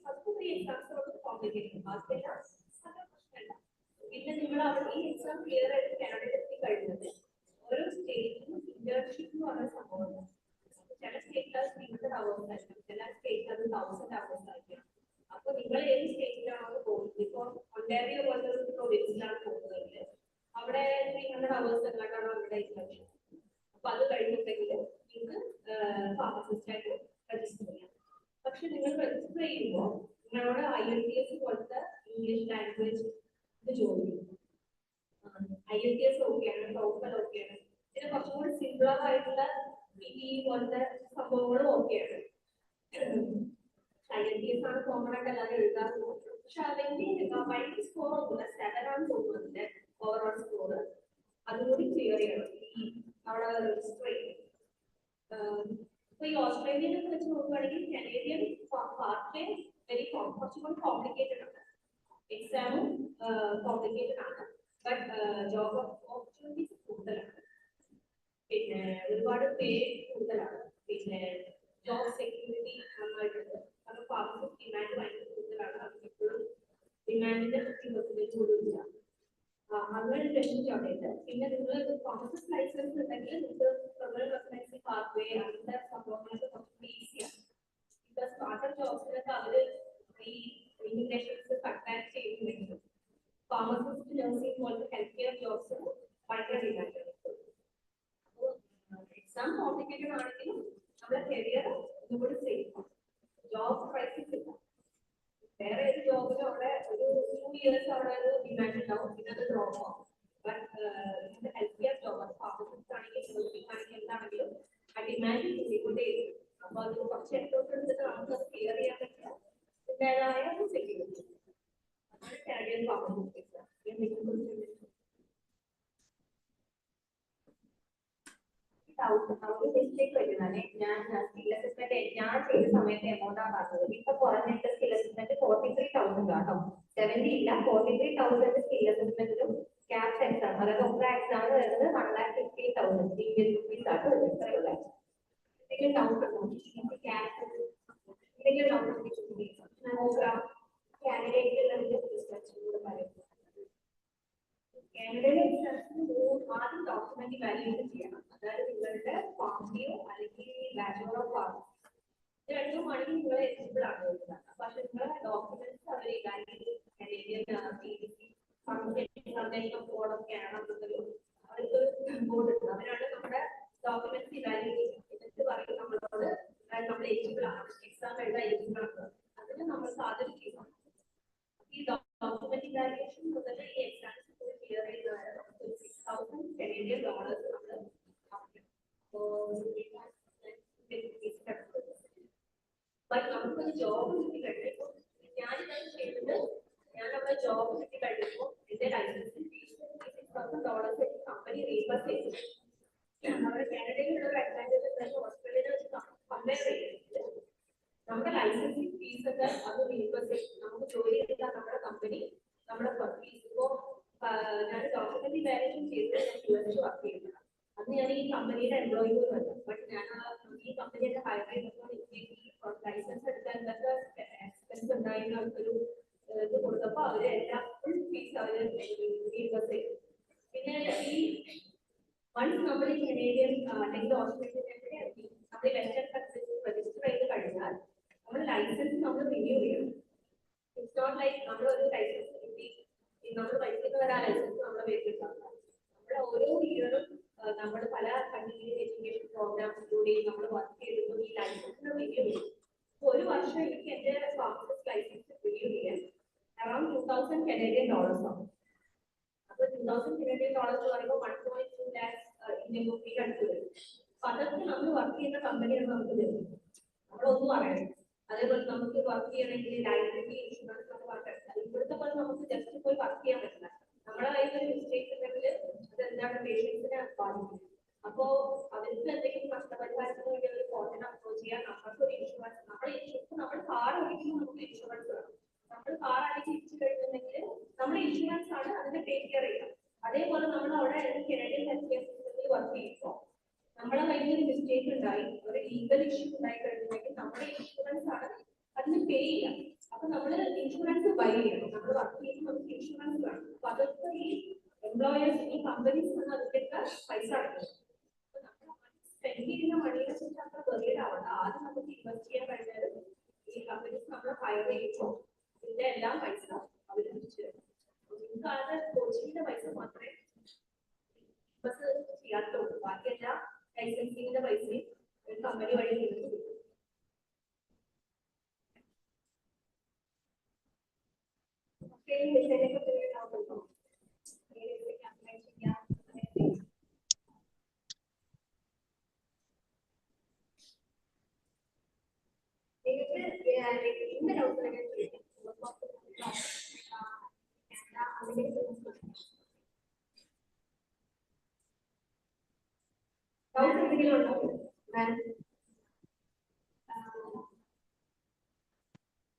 ഫസ്റ്റ് 3 എക്സാംസ് നമുക്ക് കോംപ്ലിക്കേറ്റ് ബാക്കിയല്ല പ്രശ്നമല്ല. പിന്നെ നിങ്ങൾ അവിടെ ഈ എക്സാം ക്ലിയർ ആയിട്ട് കാനഡയിൽ എത്തി കഴിഞ്ഞത് ഓരോ സ്റ്റേറ്റിനും ഇന്റേൺഷിപ്പ് എന്ന് പറഞ്ഞ സംഭവം. ചില സ്റ്റേറ്റിൽ അത് 300 hours ആയിരിക്കും, ചില സ്റ്റേറ്റിൽ അത് 1000 hours ആയിരിക്കും. അപ്പൊ നിങ്ങൾ ഏത് സ്റ്റേറ്റിലാണോ പോകുന്നത്, ഇപ്പൊ ഒണ്ടാരിയോ പോലത്തെ ഒരു പ്രൊവിൻസിലാണ് പോകുന്നതെങ്കിൽ അവിടെ 300 hours എങ്ങാണ്ടാണ് അവരുടെ ഇന്റേൺഷിപ്പ്. അപ്പൊ അത് കഴിഞ്ഞിട്ടുണ്ടെങ്കിൽ നിങ്ങൾക്ക് ഫാർമസിസ്റ്റ് ആയിട്ട് രജിസ്റ്റർ ചെയ്യാം. പക്ഷെ നിങ്ങൾ രജിസ്റ്റർ ചെയ്യുമ്പോൾ നിങ്ങളോട് IELTS പോലത്തെ ഇംഗ്ലീഷ് ലാംഗ്വേജ് ഇത് ചോദിക്കും. IELTS ഓക്കെയാണ്, ടോഫൽ ഓക്കെയാണ്, പിന്നെ കുറച്ചും കൂടി സിമ്പിളർ ആയിട്ടുള്ള PTE പോലത്തെ സംഭവങ്ങളും ഓക്കെയാണ്. IELTS ആണ് കോമൺ ആയിട്ട് എല്ലാവരും എഴുതാറുള്ളത്. പക്ഷെ അല്ലെങ്കിൽ ഭയങ്കര സ്കോർ ഒന്നുമില്ല, 7 ആണ് തോന്നുന്നത് ഓവറോൾ സ്കോർ. അതുകൂടി ക്ലിയർ ചെയ്യണം അവിടെ രജിസ്റ്റർ ചെയ്യും. ഇപ്പൊ ഈ ഓസ്ട്രേലിയയിൽ വെച്ച് നോക്കുകയാണെങ്കിൽ കനേഡിയൻ പാർട്ട് വെരി കുറച്ചുകൂടി കോംപ്ലിക്കേറ്റഡ് ആണ്. എക്സാമും കോംപ്ലിക്കേറ്റഡ് ആണ്, ബട്ട് ജോബ് ഓപ്പർച്യൂണിറ്റീസ് കൂടുതലാണ്. പിന്നെ ഒരുപാട് പേ കൂടുതലാണ്. പിന്നെ ജോബ് സെക്യൂരിറ്റി നന്നായിട്ടുണ്ട്. കാരണം ഫാർമസിസ്റ്റ് ഡിമാൻഡ് ഭയങ്കര കൂടുതലാണ്. അവർക്ക് എപ്പോഴും ഡിമാൻഡിന്റെ 50% കൂടുതലില്ല. അങ്ങനെ ടെസ്റ്റ് അവിടെ. പിന്നെ നിങ്ങൾ ഫാർമസിസ്റ്റ് ലൈസൻസ് ഉണ്ടെങ്കിൽ നിങ്ങൾക്ക് പ്രൊമോഷൻ റെസിഡൻസി പാത്വേ അങ്ങനത്തെ സംഭവങ്ങളൊക്കെ കുറച്ചുകൂടി ഈസിയാണ്. ഇപ്പോൾ സ്റ്റാർട്ടർ ജോബ്സിനൊക്കെ അവർ ഈ ഇമിഗ്രേഷൻസ് കട്ടാക്ട് ചെയ്യുന്നുണ്ടെങ്കിലും ഫാർമസിസ്റ്റ് നഴ്സിംഗ് പോലത്തെ ഹെൽത്ത് കെയർ ജോബ്സിന് ഭയങ്കര ഡിമാൻഡാണ്. എക്സാം കോംപ്ലിക്കേറ്റഡ് ആണെങ്കിലും നമ്മുടെ കരിയർ ഒന്നുകൂടി സേഫ് ആണ്. ജോബ് ക്രൈസിസ് ഇല്ല. വേറെ ഒരു ജോബിന് അവിടെ ഒരു 2 years അവിടെ ഒരു ഡിമാൻഡ് ഉണ്ടാവും, പിന്നെ അത് ഡ്രോപ്പ് ആവും. But health care job pharmacist ആണെങ്കിലും നഴ്സിംഗ് ആണെങ്കിലും എന്താണെങ്കിലും ആ ഡിമാൻഡ് കൂട്ടിക്കൊണ്ടേയിരിക്കും. അപ്പൊ അത് കുറച്ച് എഫേർട്ട് എടുത്തിട്ട് നമുക്ക് അത് ക്ലിയർ ചെയ്യാൻ പറ്റിയ അതിൻ്റെതായ ഒരു സെക്യൂരിറ്റി അതാണ് കാനഡിയൻ ഫാർമസിസ്റ്റ് എക്സാം. മിസ്റ്റേക്ക് വരുന്നതാണ്. ഞാൻ സ്കിൽ അസസ്മെന്റ് ഞാൻ ചെയ്ത സമയത്ത് എമൗണ്ടാണ് പറഞ്ഞത്. ഇപ്പൊ കുറഞ്ഞിട്ട് സ്കിൽ അസസ്മെന്റ് 43,000 ആട്ടോ, 70 ഇല്ല, 43,000 സ്കിൽ അസസ്മെന്റിലും KAPS എക്സാം അതായത് OPRA എക്സാം വരുന്നത് 1,50,000 ഇന്ത്യൻ റുപ്പീസ് ആയിട്ട് വരുന്നത്. എന്തെങ്കിലും ഡൗട്ട് ഉണ്ടോ? KAPS എന്തെങ്കിലും ഡൗട്ട് OPRA കാൻഡിഡേറ്റ് കാനഡയിലെ എക്സാംസിന് ആദ്യം ഡോക്യുമെന്റ് വാല്യൂഷൻ ചെയ്യണം. അതായത് നിങ്ങളുടെ ഫാമിലിയോ അല്ലെങ്കിൽ ബാച്ചുലർ ഓഫ് ഫാർമസി ഇത് രണ്ടുമാണെങ്കിൽ നിങ്ങൾ എലിജിബിൾ ആണ് വരുന്നത്. പക്ഷെ നിങ്ങളുടെ ഡോക്യുമെന്റ്സ് അവർ കനേഡിയൻ ബോർഡ് ഓഫ് കാനഡ അവർക്കൊരു ബോർഡ് ഉണ്ട്. അവരാണ് Canadian dollars. But നമുക്ക് ജോബ് കിട്ടി കഴിഞ്ഞപ്പോൾ ഞാനിതാണ് ചെയ്യുന്നത്. ഞാൻ അവിടെ ജോബ് കിട്ടി കഴിഞ്ഞപ്പോൾ എന്റെ ലൈസൻസിന് ഫീസ് $6,000 കമ്പനി റീഫണ്ട് ചെയ്തു. നമ്മുടെ കാനഡയിലുള്ള ഒരു അഡ്വാൻറ്റേജ് ഓസ്ട്രേലിയയിൽ വെച്ച് കമ്പയർ ചെയ്യുന്നത് നമ്മുടെ ലൈസൻസിങ് ഫീസ് ഒക്കെ അത് റീഫണ്ട് ചെയ്യും. നമുക്ക് ജോലി എടുക്കാൻ നമ്മുടെ കമ്പനി നമ്മുടെ ഫീസ് ഇപ്പോൾ ഞാൻ ഡോക്യുമെന്ററി വാലിഡേഷൻ ചെയ്ത് ഞാൻ US വർക്ക് ചെയ്യുന്നത്. അന്ന് ഞാൻ ഈ കമ്പനിയുടെ എംപ്ലോയി അല്ല. ബട്ട് ഞാൻ ഈ കമ്പനിയുടെ ഹയർ ചെയ്തപ്പോൾ ലൈസൻസ് എടുക്കാൻ എന്തൊക്കെ എക്സ്പെൻസ് ഉണ്ടായിരുന്ന ഒരു ഇത് കൊടുത്തപ്പോൾ അവര് എല്ലാ ഫുൾ ഫീസ് അവര് റീഫണ്ട് ചെയ്തു. പിന്നെ ഈ വൺസ് നമ്മൾ കനേഡിയൻ അല്ലെങ്കിൽ ഓസ്ട്രേലിയൻ നമ്മൾ വെസ്റ്റേൺ കൺട്രീസിൽ രജിസ്റ്റർ ചെയ്ത് കഴിഞ്ഞാൽ നമ്മുടെ ലൈസൻസ് നമ്മൾ റിന്യൂ ചെയ്യണം. ഇറ്റ്സ് നോട്ട് ലൈക്ക് നമ്മൾ ഒരു ലൈസൻസ് കിട്ടി നമ്മൾ പഠിക്കുന്ന ഒരു ലൈസൻസ് നമ്മുടെ പേരിൽ നമ്മുടെ ഓരോ ഇയറും നമ്മൾ പല കണ്ടിന്യൂസ് എഡ്യൂക്കേഷൻ പ്രോഗ്രാംസിലൂടെയും നമ്മൾ വർക്ക് ചെയ്തിട്ടും ഈ ലൈസൻസിന് റിന്യൂ ചെയ്യും. ഒരു വർഷം എനിക്ക് എന്റെ ഫാർമസിസ്റ്റ് ലൈസൻസ് റിന്യൂ ചെയ്യാൻ അറൌണ്ട് $2,000 Canadian ആവും. അപ്പോൾ $2,000 Canadian എന്ന് പറയുമ്പോൾ 1.2 lakhs ഇന്ത്യൻ രൂപയുടെ അടുത്ത് വരും. അപ്പൊ അതൊക്കെ നമ്മൾ വർക്ക് ചെയ്യുന്ന കമ്പനിയാണ് നമുക്ക് തരുന്നത്. നമ്മളൊന്നും പറയണം. അതേപോലെ നമുക്ക് വർക്ക് ചെയ്യണമെങ്കിൽ ലൈബ്രറി ഇൻഷുറൻസ് ഒക്കെ വർക്ക് ഇവിടുത്തെ പോലെ നമുക്ക് ജസ്റ്റ് പോയി വർക്ക് ചെയ്യാൻ പറ്റില്ല. നമ്മുടെ കയ്യിൽ ഒരു മിസ്റ്റേക്ക് ഉണ്ടെങ്കിൽ അത് എന്താണ് പേഷ്യൻസിനെ ബാധിക്കും. അപ്പോ അവർക്ക് എന്തെങ്കിലും നഷ്ടപരിഹാരത്തിന് വേണ്ടി ഒരു കോർട്ടിനെ അപ്രോച്ച് ചെയ്യാൻ നമുക്ക് ഒരു ഇൻഷുറൻസ് നമ്മൾ കാർ ഓടിക്കുമ്പോൾ നമുക്ക് ഇൻഷുറൻസ് വേണം. നമ്മൾ കാർ അടിച്ച് ഇടിച്ചു കഴിഞ്ഞിട്ടുണ്ടെങ്കിൽ നമ്മുടെ ഇൻഷുറൻസ് ആണ് അതിനെ ടേക്ക് കെയർ ചെയ്യുക. അതേപോലെ നമ്മൾ അവിടെ കനേഡിയൻ ഹെൽത്ത് കെയർ സിസ്റ്റത്തിൽ വർക്ക് ചെയ്യുമ്പോൾ നമ്മുടെ കയ്യിൽ ഒരു മിസ്റ്റേക്ക് ഉണ്ടായി ഒരു ലീഗൽ ഇഷ്യൂ ഉണ്ടായി കഴിഞ്ഞിട്ടുണ്ടെങ്കിൽ നമ്മുടെ ഇൻഷുറൻസ് ആണ് അതിന് പേ ചെയ്യാം. അപ്പൊ നമ്മൾ ഇൻഷുറൻസ് ബൈ ചെയ്യണം. നമ്മൾ വർക്ക് ചെയ്യുമ്പോൾ നമുക്ക് ഇൻഷുറൻസ് വേണം. അപ്പൊ അതൊക്കെ ഈ എംപ്ലോയേഴ്സ് ഈ കമ്പനീസ് അതിന്റെ പൈസ അടയ്ക്കും. അപ്പൊ നമ്മൾ സ്പെൻഡ് ചെയ്യുന്ന മണിയെ കുറിച്ച് അത്ര വെറിയഡ് ആവണ്ട. ആദ്യം നമുക്ക് ഇൻവെസ്റ്റ് ചെയ്യാൻ കഴിഞ്ഞാൽ ഈ കമ്പനീസ് നമ്മളെ ഹയർ ചെയ്യുമ്പോൾ ഇതിന്റെ എല്ലാം പൈസ അവർ തിരിച്ചു തരും. നിങ്ങൾക്ക് ആദ്യം കോച്ചിങ്ങിന്റെ പൈസ മാത്രമേ ചെയ്യാത്തുള്ളൂ. ബാക്കി എല്ലാ ലൈസൻസിങ്ങിന്റെ പൈസയും ഒരു കമ്പനി വഴി നിങ്ങൾക്ക് കിട്ടും.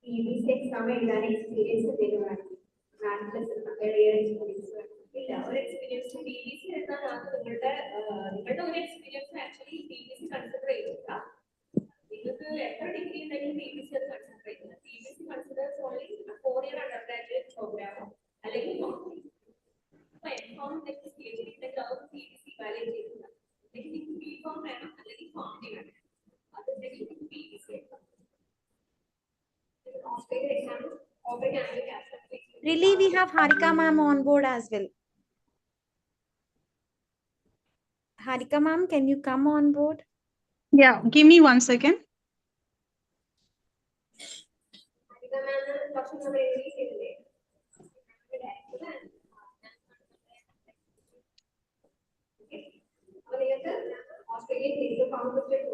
ഈ എക്സാം എഴുതാൻ എക്സ്പീരിയൻസ് എന്തെങ്കിലും വേണം. ഇല്ല, ഒരു എക്സ്പീരിയൻസ് BBC എഴുതാൻ നിങ്ങളുടെ ഒരു എക്സ്പീരിയൻസ് ആക്ച്വലി BBC കൺസിഡർ ചെയ്തില്ല. നിങ്ങൾക്ക് എത്ര ഡിഗ്രി ഉണ്ടെങ്കിലും BBC അത് കൺസിഡർ ചെയ്യുന്നത്. BBC considers only 4 year undergraduate പ്രോഗ്രാമോ അല്ലെങ്കിൽ അപ്പൊ എംഫോം ഉണ്ടെങ്കിൽ PhD ഉണ്ടെങ്കിൽ അതൊക്കെ BBC വാല്യൂ ചെയ്തില്ല. അല്ലെങ്കിൽ നിങ്ങൾക്ക് ബിഫോം വേണം അല്ലെങ്കിൽ ഫോംഡി വേണം. അതുണ്ടെങ്കിൽ BBC എടുക്കാം. Australia exam Really, we have Harika ma'am on board as well. Harika ma'am, can you come on board? Yeah, give me 1 second. Harika ma'am, question number 8 is Australian medical pharmacist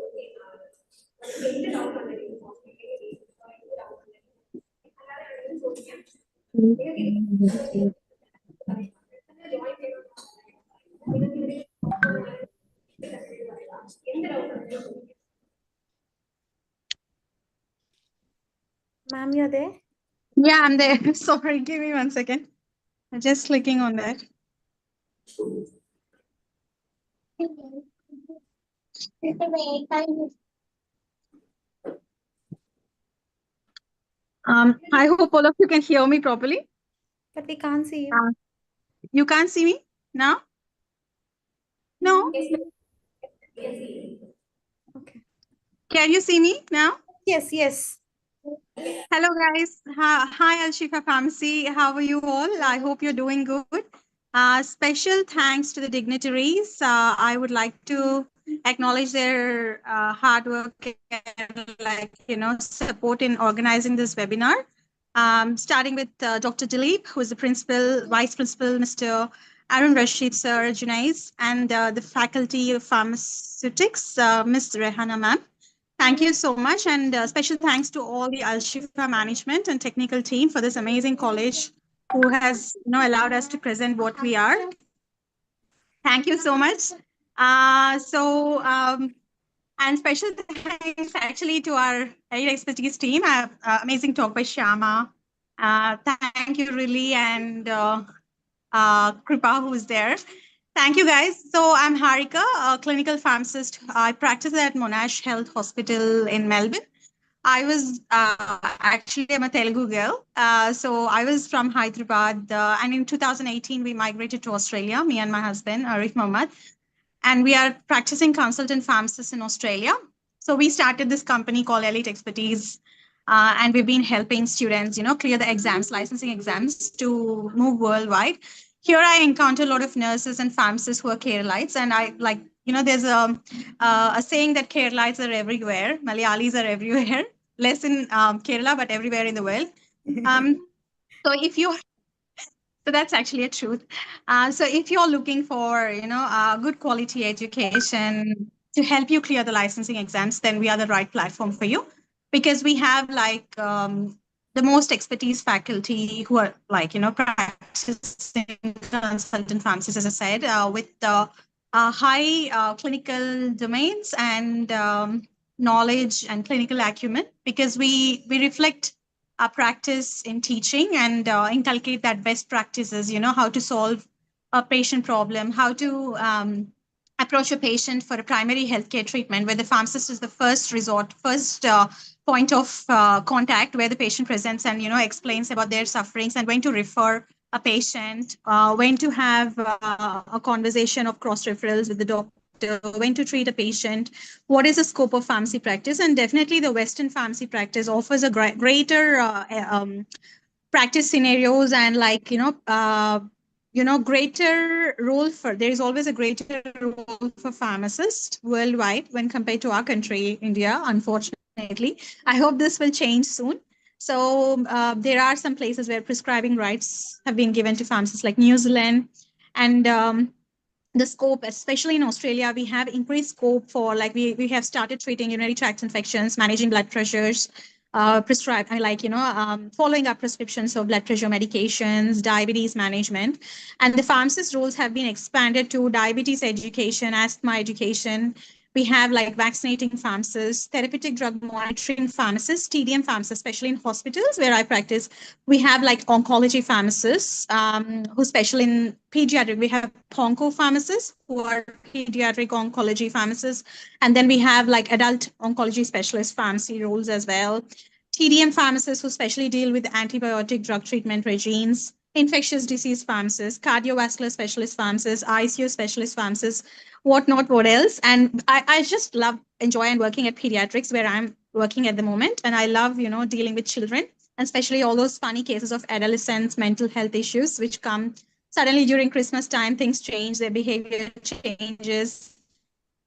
Ma'am, you're there? Yeah, I'm there. Sorry, give me 1 second. I'm just clicking on that. I hope all of you can hear me properly. But we can't see you. You can't see me now? No? Okay. Can you see me now? Yes, yes. Hello, guys. Hi, Shifa Pharmacy. How are you all? I hope you're doing good. Special thanks to the dignitaries. I would like to acknowledge their hard work and support in organizing this webinar. Starting with Dr. Dilip, who is the principal, vice principal, Mr. Arun Rashid sir, Junais, and the faculty of pharmaceutics, Ms. Rehana ma'am. Thank you so much, and special thanks to all the Al Shifa management and technical team for this amazing college who has allowed us to present what we are. Thank you so much. And special thanks actually to our Elite Expertise team. Amazing talk by Shyama. Thank you, really, and Kripa, who's there. Thank you, guys. So I'm Harika, a clinical pharmacist. I practice at Monash Health Hospital in Melbourne. I was actually, I'm a Telugu girl. So I was from Hyderabad. And in 2018, we migrated to Australia, me and my husband, Arif Mohammed. And we are practicing consultant pharmacists in Australia. So we started this company called Elite Expertise. And we've been helping students, clear the exams, licensing exams to move worldwide. Here I encounter a lot of nurses and pharmacists who are Keralites. And I like, there's a saying that Keralites are everywhere. Malayalis are everywhere, less in Kerala, but everywhere in the world. So if you so that's actually a truth. So if you're looking for, good quality education to help you clear the licensing exams, then we are the right platform for you, because we have the most expertise faculty who are practicing consultant pharmacists, as I said, with high clinical domains and knowledge and clinical acumen, because we reflect our practice in teaching and inculcate that best practices, how to solve a patient problem, how to approach a patient for a primary healthcare treatment, where the pharmacist is the first resort, first point of contact, where the patient presents and, explains about their sufferings, and when to refer a patient, when to have a conversation of cross referrals with the doctor, when to treat a patient, what is the scope of pharmacy practice. And definitely the Western pharmacy practice offers a greater practice scenarios, and greater role for, there is always a greater role for pharmacists worldwide when compared to our country, India, unfortunately. I hope this will change soon. So there are some places where prescribing rights have been given to pharmacists, like New Zealand. And the scope, especially in Australia, we have increased scope for, we have started treating urinary tract infections, managing blood pressures, following up prescriptions of blood pressure medications, diabetes management. And the pharmacist roles have been expanded to diabetes education, asthma education. We have vaccinating pharmacists, therapeutic drug monitoring pharmacists, TDM pharmacists, especially in hospitals where I practice. We have oncology pharmacists who special in pediatric. We have onco pharmacists who are pediatric oncology pharmacists. And then we have adult oncology specialist pharmacy roles as well. TDM pharmacists who specially deal with antibiotic drug treatment regimes, infectious disease pharmacists, cardiovascular specialist pharmacists, ICU specialist pharmacists, what else. And I just love, enjoy and working at pediatrics, where I'm working at the moment. And I love, dealing with children, and especially all those funny cases of adolescents, mental health issues, which come suddenly during Christmas time. Things change, their behavior changes.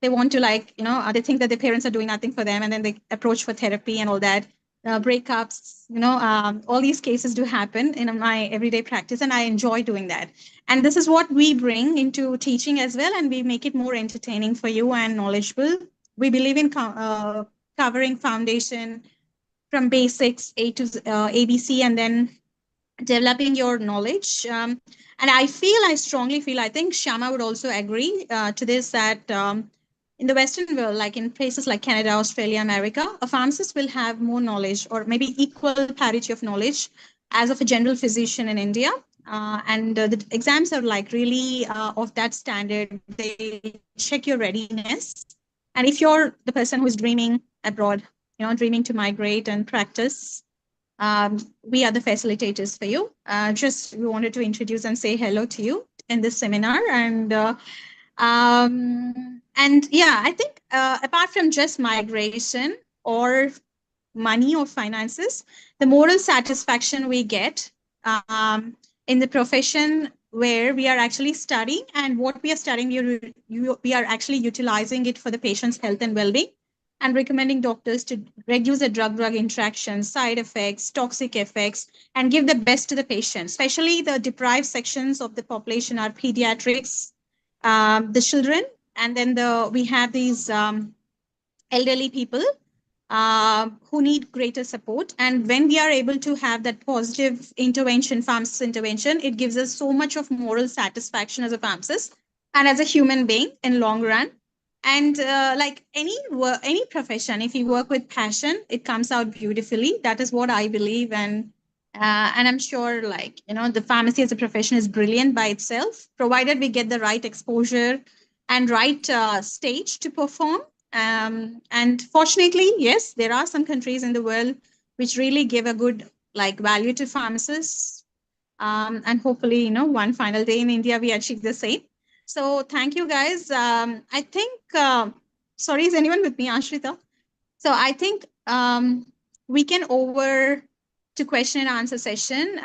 They want to they think that their parents are doing nothing for them, and then they approach for therapy and all that. Breakups, all these cases do happen in my everyday practice, and I enjoy doing that. And this is what we bring into teaching as well, and we make it more entertaining for you and knowledgeable. We believe in covering foundation from basics ABC, and then developing your knowledge. And I strongly feel, I think Shyama would also agree to this, that in the Western world, like in places like Canada, Australia, America, a pharmacist will have more knowledge, or maybe equal parity of knowledge as of a general physician in India. And the exams are really of that standard. They check your readiness. And if you're the person who is dreaming abroad, dreaming to migrate and practice, we are the facilitators for you. We wanted to introduce and say hello to you in this seminar. And yeah, I think apart from just migration or money or finances, the moral satisfaction we get in the profession where we are actually studying, and what we are studying, we are actually utilizing it for the patient's health and well-being. and recommending doctors to reduce the drug-drug interactions, side effects, toxic effects, and give the best to the patient. Especially the deprived sections of the population are pediatrics, the children, and then we have these elderly people who need greater support. And when we are able to have that positive intervention, pharmacist intervention, it gives us so much of moral satisfaction as a pharmacist and as a human being in long run. And like any profession, if you work with passion, it comes out beautifully. That is what I believe. And I'm sure, like, the pharmacy as a profession is brilliant by itself, provided we get the right exposure and right stage to perform. And fortunately, yes, there are some countries in the world which really give a good value to pharmacists. And hopefully, one final day in India, we achieve the same. So thank you, guys. I think, sorry, is anyone with me, Ashrita? So I think we can over to question and answer session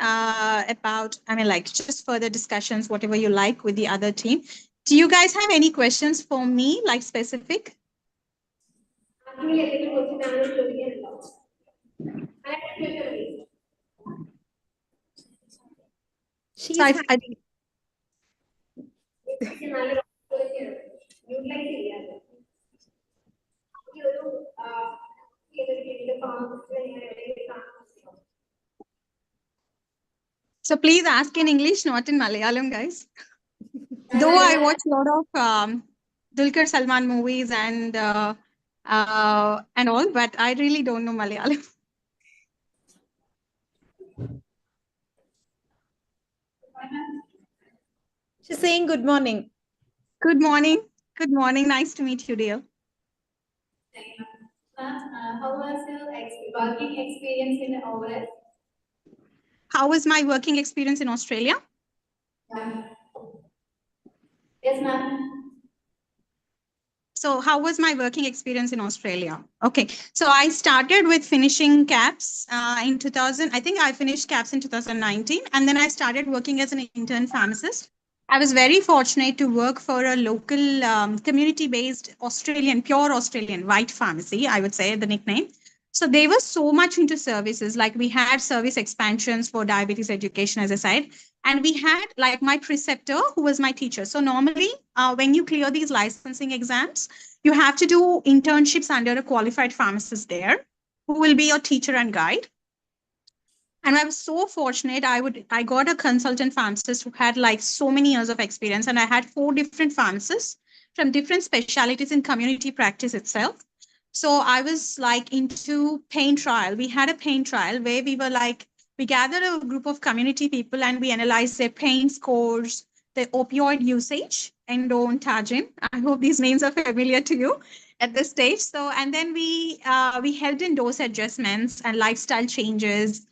about, just further discussions, whatever you like with the other team. Do you guys have any questions for me, like specific? She's So I So please ask in English, not in Malayalam, guys. Though I watch a lot of Dulquer Salman movies and all, but I really don't know Malayalam. She's saying good morning. Good morning. Good morning. Nice to meet you, dear. How was your working experience in OPRA? How was my working experience in Australia? Yes, ma'am. So how was my working experience in Australia? Okay, so I started with finishing KAPS in 2000. I think I finished KAPS in 2019, and then I started working as an intern pharmacist. I was very fortunate to work for a local community-based Australian, pure Australian white pharmacy, I would say the nickname. So they were so much into services, like we had service expansions for diabetes education, as I said. And we had my preceptor who was my teacher. So normally when you clear these licensing exams, you have to do internships under a qualified pharmacist there who will be your teacher and guide. And I was so fortunate. I got a consultant pharmacist who had so many years of experience. And I had 4 different pharmacists from different specialties in community practice itself. So I was into pain trial. We had a pain trial where we were we gathered a group of community people and we analyzed their pain scores, their opioid usage, endone, Tajin. I hope these names are familiar to you at this stage. So, and then we helped in dose adjustments and lifestyle changes.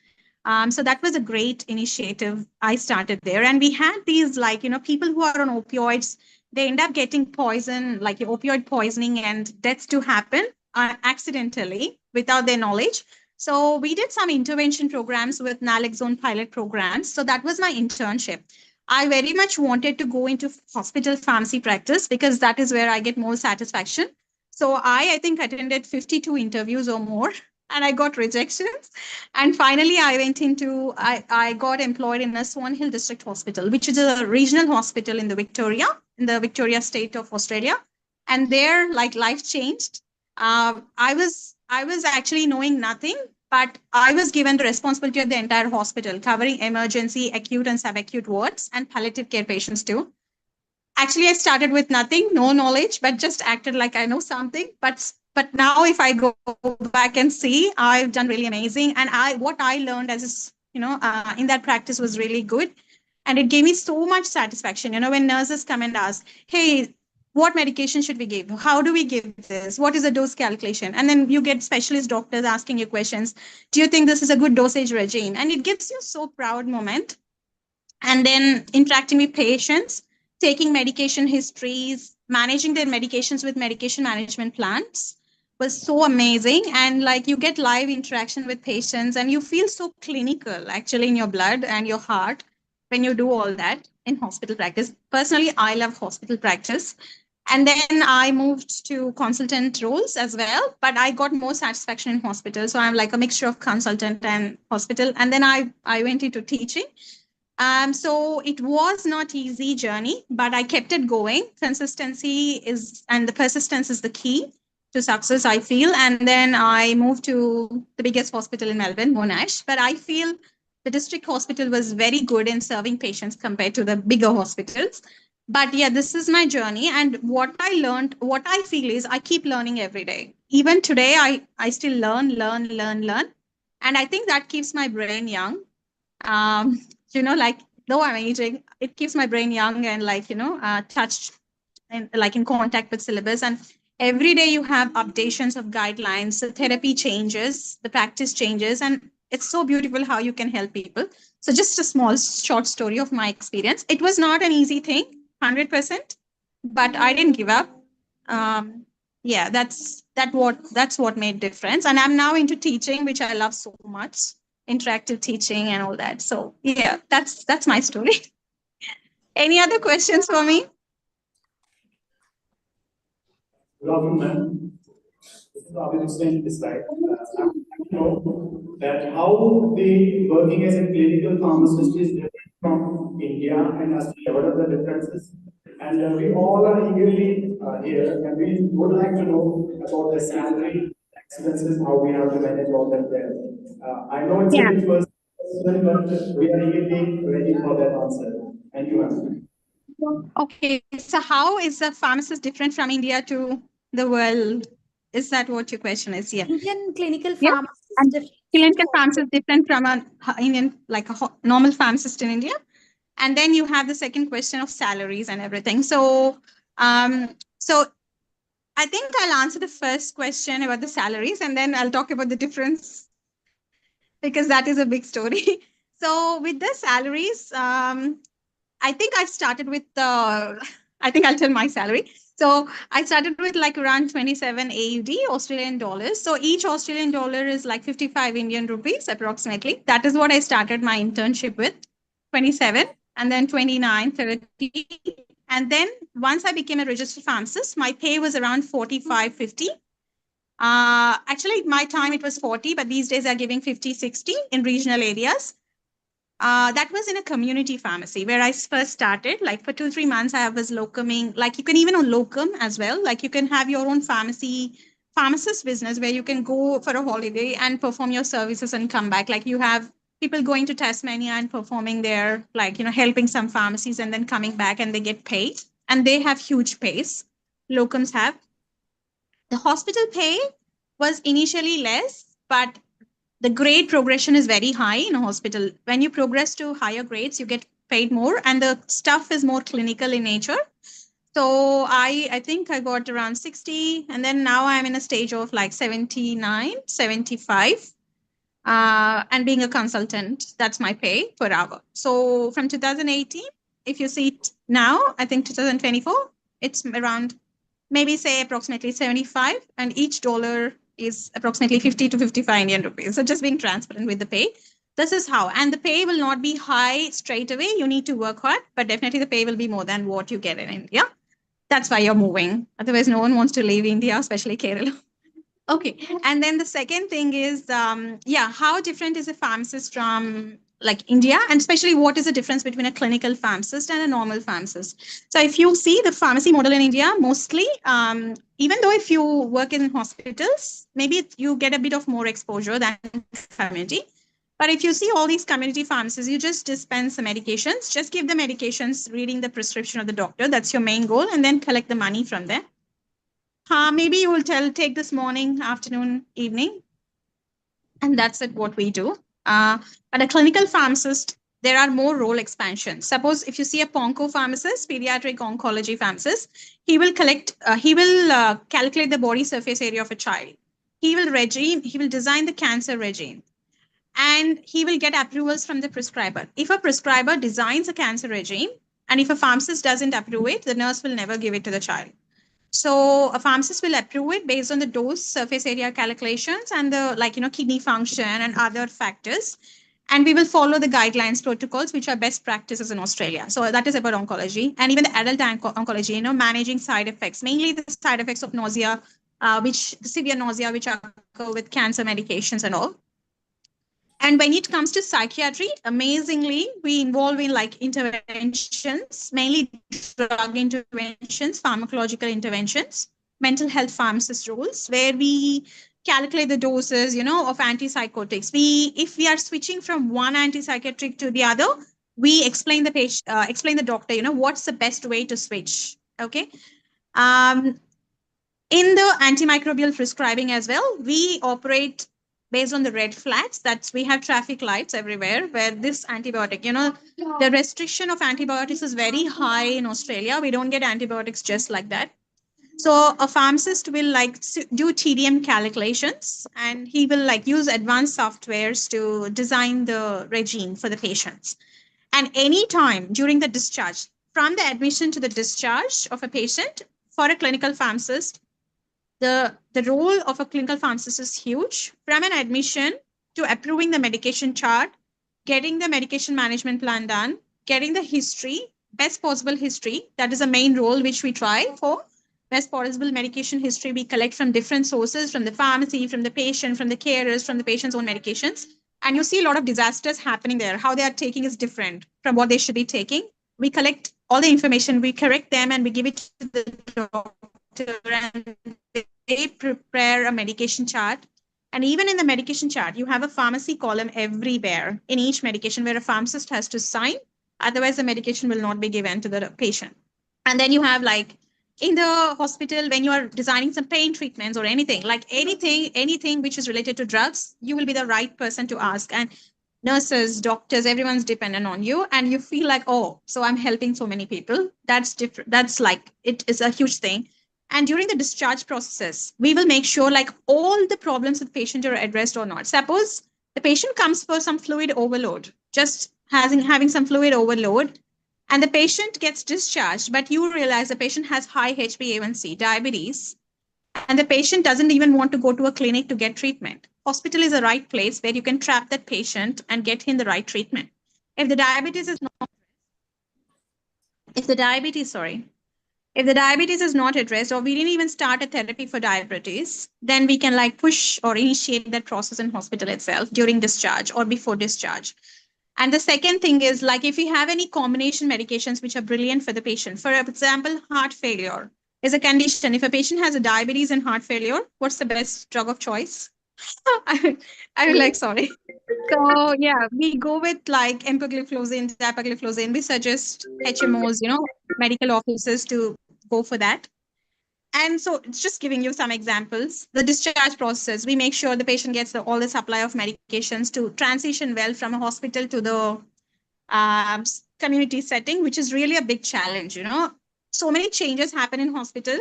So that was a great initiative I started there. And we had these people who are on opioids, they end up getting poison, opioid poisoning, and deaths to happen accidentally without their knowledge. So we did some intervention programs with naloxone pilot programs. So that was my internship. I very much wanted to go into hospital pharmacy practice because that is where I get more satisfaction. So I think attended 52 interviews or more and I got rejections. And finally, I got employed in a Swan Hill District Hospital, which is a regional hospital in the Victoria state of Australia. And there, life changed. I was actually knowing nothing, but I was given the responsibility of the entire hospital, covering emergency, acute and subacute wards and palliative care patients too. Actually, I started with nothing, no knowledge, but just acted like I know something. But now if I go back and see, I've done really amazing. And what I learned as, in that practice was really good. And it gave me so much satisfaction. When nurses come and ask, hey, what medication should we give? How do we give this? What is the dose calculation? And then you get specialist doctors asking you questions. Do you think this is a good dosage regime? And it gives you so proud moment. And then interacting with patients, taking medication histories, managing their medications with medication management plans was so amazing. And you get live interaction with patients and you feel so clinical actually in your blood and your heart when you do all that in hospital practice. Personally, I love hospital practice. And then I moved to consultant roles as well, but I got more satisfaction in hospital. So I'm like a mixture of consultant and hospital. And then I went into teaching. So it was not easy journey, but I kept it going. Consistency is, and the persistence is the key to success, I feel. And then I moved to the biggest hospital in Melbourne, Monash. But I feel the district hospital was very good in serving patients compared to the bigger hospitals. But yeah, this is my journey. And what I learned, what I feel is I keep learning every day. Even today, I still learn. And I think that keeps my brain young. Um, like though I'm aging, it keeps my brain young and touched and like in contact with syllabus. And every day you have updations of guidelines, the therapy changes, the practice changes, and it's so beautiful how you can help people. So just a small short story of my experience. It was not an easy thing, 100%, but I didn't give up. Yeah, that's what made difference. And I'm now into teaching, which I love so much, interactive teaching and all that. So yeah, that's my story. Any other questions for me? Good afternoon, ma'am. This is Abhi Hussain this side. I want to know that how the working as a clinical pharmacist is different from India and Australia. What are the differences? And we all are eagerly here, and we would like to know about the salary, expenses, how we have to manage all that there. I know it's a Yeah. bit personal, but we are eagerly waiting for that answer. Thank you, ma'am. Okay, so how is a pharmacist different from India to the world? Is that what your question is? Yeah. Indian clinical Yeah. pharmacist And different. clinical pharmacist different from an Indian, like a normal pharmacist in India. And then you have the second question of salaries and everything. So I think I'll answer the first question about the salaries, and then I'll talk about the difference because that is a big story. So with the salaries, I think I started with I think I'll tell my salary. So I started with like around 27 AUD, Australian dollars. So each Australian dollar is like 55 Indian rupees approximately. That is what I started my internship with, 27, and then 29, 30. And then once I became a registered pharmacist, my pay was around 45, 50. Actually, my time it was 40, but these days they're giving 50, 60 in regional areas. That was in a community pharmacy where I first started. Like for 2, 3 months, I was locuming. Like you can even on locum as well. Like you can have your own pharmacist business where you can go for a holiday and perform your services and come back. Like you have people going to Tasmania and performing there, like, helping some pharmacies and then coming back and they get paid. And they have huge pays. Locums have. The hospital pay was initially less, but the grade progression is very high in a hospital. When you progress to higher grades, you get paid more, and the stuff is more clinical in nature. So I think I got around 60, and then now I'm in a stage of like 79, 75. And being a consultant, that's my pay per hour. So from 2018, if you see it now, I think 2024, it's around maybe say approximately 75, and each dollar is approximately 50 to 55 Indian rupees. So just being transparent with the pay. This is how, and the pay will not be high straight away. You need to work hard, but definitely the pay will be more than what you get in India. That's why you're moving. Otherwise, no one wants to leave India, especially Kerala. Okay. And then the second thing is, how different is a pharmacist from like India? And especially what is the difference between a clinical pharmacist and a normal pharmacist? So if you see the pharmacy model in India, mostly, even though if you work in hospitals, maybe you get a bit of more exposure than community. But if you see all these community pharmacies, you just dispense the medications, just give the medications, reading the prescription of the doctor. That's your main goal, and then collect the money from there. Maybe you will take this morning, afternoon, evening, and that's it, what we do. But a clinical pharmacist, there are more role expansions. Suppose if you see a PONCO pharmacist, pediatric oncology pharmacist, he will calculate the body surface area of a child. He will design the cancer regime, and he will get approvals from the prescriber. If a prescriber designs a cancer regime, and if a pharmacist doesn't approve it, the nurse will never give it to the child. So a pharmacist will approve it based on the dose, surface area calculations, and the kidney function and other factors. And we will follow the guidelines, protocols, which are best practices in Australia. So that is about oncology. And even the adult oncology, managing side effects, mainly the side effects of nausea, severe nausea, which occur with cancer medications and all. And when it comes to psychiatry, amazingly, we involve in like interventions, mainly drug interventions, pharmacological interventions, mental health pharmacist roles, where we calculate the doses, of antipsychotics. If we are switching from one antipsychotic to the other, we explain the patient, explain the doctor, what's the best way to switch. Okay. In the antimicrobial prescribing as well, we operate based on the red flags. That's we have traffic lights everywhere where this antibiotic, the restriction of antibiotics is very high in Australia. We don't get antibiotics just like that. So a pharmacist will like do TDM calculations, and he will like use advanced softwares to design the regime for the patients. And any time during the discharge, from the admission to the discharge of a patient, for a clinical pharmacist, the role of a clinical pharmacist is huge. From an admission to approving the medication chart, getting the medication management plan done, getting the history, best possible history. That is a main role which we try for. Best possible medication history we collect from different sources, from the pharmacy, from the patient, from the carers, from the patient's own medications. And you see a lot of disasters happening there. How they are taking is different from what they should be taking. We collect all the information, we correct them, and we give it to the doctor, and they prepare a medication chart. And even in the medication chart, you have a pharmacy column everywhere in each medication where a pharmacist has to sign. Otherwise, the medication will not be given to the patient. And then you have like in the hospital, when you are designing some pain treatments or anything, like anything which is related to drugs, you will be the right person to ask. And nurses, doctors, everyone's dependent on you. And you feel like, oh, so I'm helping so many people. That's different. That's like, it is a huge thing. And during the discharge process, we will make sure like all the problems with patient are addressed or not. Suppose the patient comes for some fluid overload, just having some fluid overload, and the patient gets discharged, but you realize the patient has high HbA1c, diabetes, and the patient doesn't even want to go to a clinic to get treatment. Hospital is the right place where you can trap that patient and get him the right treatment. If the diabetes is not addressed, or we didn't even start a therapy for diabetes, then we can like push or initiate that process in hospital itself during discharge or before discharge. And the second thing is like if you have any combination medications which are brilliant for the patient, for example, heart failure is a condition. If a patient has a diabetes and heart failure, what's the best drug of choice? I'm like, sorry. So yeah, we go with like empagliflozin, dapagliflozin. We suggest HMOs, medical officers to go for that. And so it's just giving you some examples. The discharge process, we make sure the patient gets all the supply of medications to transition well from a hospital to the community setting, which is really a big challenge. So many changes happen in hospital.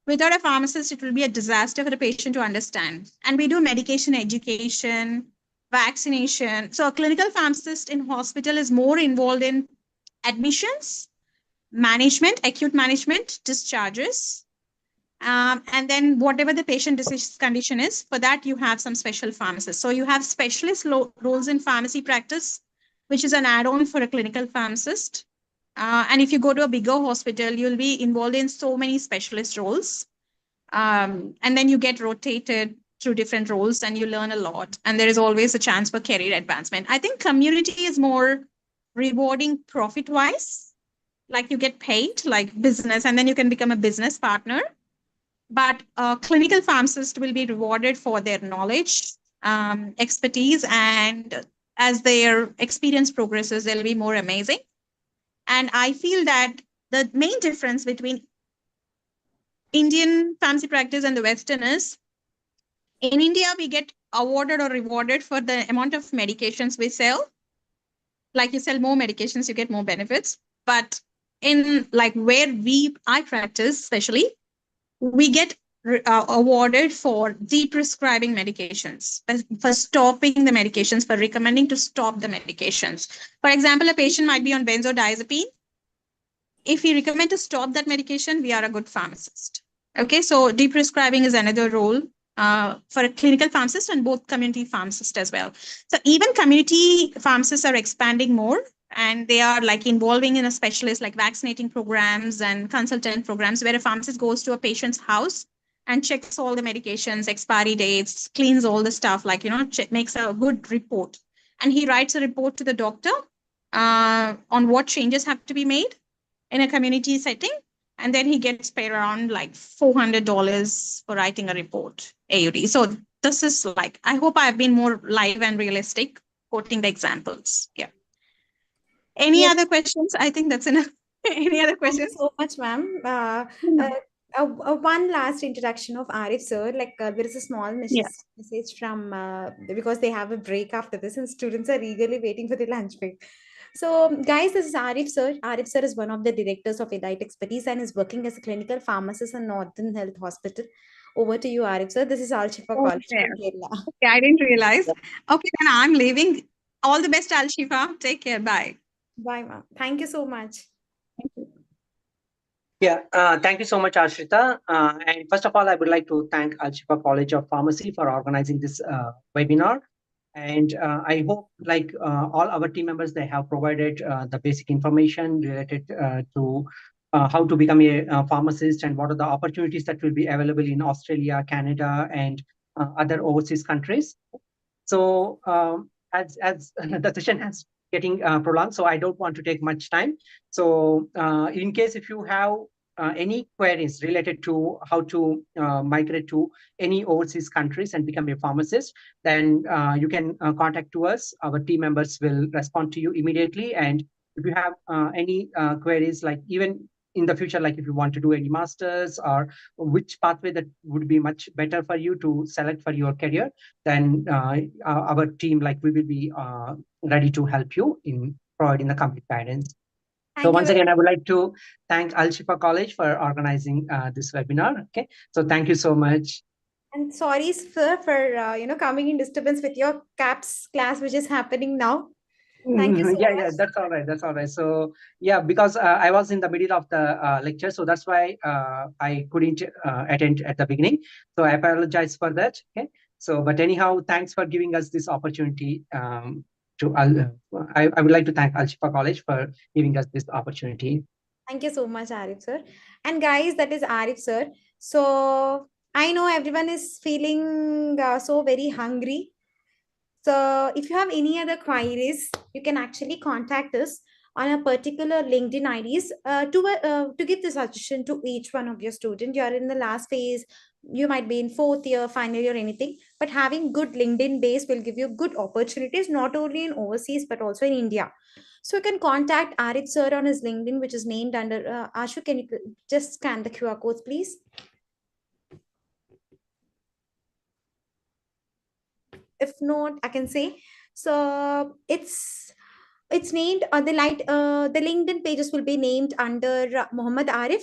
Without a pharmacist, it will be a disaster for the patient to understand. And we do medication education, vaccination. So a clinical pharmacist in hospital is more involved in admissions, management, acute management, discharges. And then whatever the patient disease condition is, for that you have some special pharmacists. So you have specialist roles in pharmacy practice, which is an add-on for a clinical pharmacist. And if you go to a bigger hospital, you'll be involved in so many specialist roles. And then you get rotated through different roles and you learn a lot. And there is always a chance for career advancement. I think community is more rewarding profit-wise. Like you get paid like business, and then you can become a business partner. But a clinical pharmacist will be rewarded for their knowledge, expertise, and as their experience progresses, they'll be more amazing. And I feel that the main difference between Indian pharmacy practice and the Western is, in India, we get awarded or rewarded for the amount of medications we sell. Like you sell more medications, you get more benefits. But in like where I practice, especially, we get awarded for deprescribing medications, for stopping the medications, for recommending to stop the medications. For example, a patient might be on benzodiazepine. If we recommend to stop that medication, we are a good pharmacist. Okay, so deprescribing is another role for a clinical pharmacist and both community pharmacists as well. So even community pharmacists are expanding more, and they are like involving in a specialist like vaccinating programs and consultant programs where a pharmacist goes to a patient's house and checks all the medications, expiry dates, cleans all the stuff, like, makes a good report. And he writes a report to the doctor on what changes have to be made in a community setting. And then he gets paid around like $400 for writing a report, AUD. So this is like, I hope I've been more live and realistic, quoting the examples. Yeah. Any Yes. other questions? I think that's enough. Any other Thank you questions? so much, ma'am. One last introduction of Arif sir. Like there is a small Yeah. message from because they have a break after this, and students are eagerly waiting for the lunch break. So, guys, this is Arif sir. Arif sir is one of the directors of Elite Expertise and is working as a clinical pharmacist in Northern Health Hospital. Over to you, Arif sir. This is Al Shifa College Okay. from Kerala. Okay, I didn't realize. Okay, then I'm leaving. All the best, Al Shifa. Take care. Bye. Bye, ma'am. Thank you so much. Yeah, thank you so much, Ashrita. And first of all, I would like to thank Shifa College of Pharmacy for organizing this webinar. And I hope, like all our team members, they have provided the basic information related to how to become a pharmacist and what are the opportunities that will be available in Australia, Canada, and other overseas countries. So as the session has getting prolonged, so I don't want to take much time. So in case if you have any queries related to how to migrate to any overseas countries and become a pharmacist, then you can contact to us. Our team members will respond to you immediately. And if you have any queries, like even in the future, like if you want to do any masters or which pathway that would be much better for you to select for your career, then our team, like we will be ready to help you in providing the complete guidance. So once again, I would like to thank Al Shifa College for organizing this webinar. Okay, so thank you so much. And sorry, sir, for coming in disturbance with your KAPS class, which is happening now. Thank you so Yeah, much. that's all right. That's all right. So yeah, because I was in the middle of the lecture, so that's why I couldn't attend at the beginning. So I apologize for that. Okay. So, but anyhow, thanks for giving us this opportunity. I would like to thank Al Shifa College for giving us this opportunity. Thank you so much, Arif sir. And guys, that is Arif sir. So I know everyone is feeling so very hungry. So if you have any other queries, you can actually contact us on a particular LinkedIn IDs to give the suggestion to each one of your student. You are in the last phase, you might be in fourth year, final year, anything, but having good LinkedIn base will give you good opportunities, not only in overseas, but also in India. So you can contact Arif sir on his LinkedIn, which is named under, Ashu, can you just scan the QR codes, please? If not, I can say. So it's named the LinkedIn pages will be named under Muhammad Arif.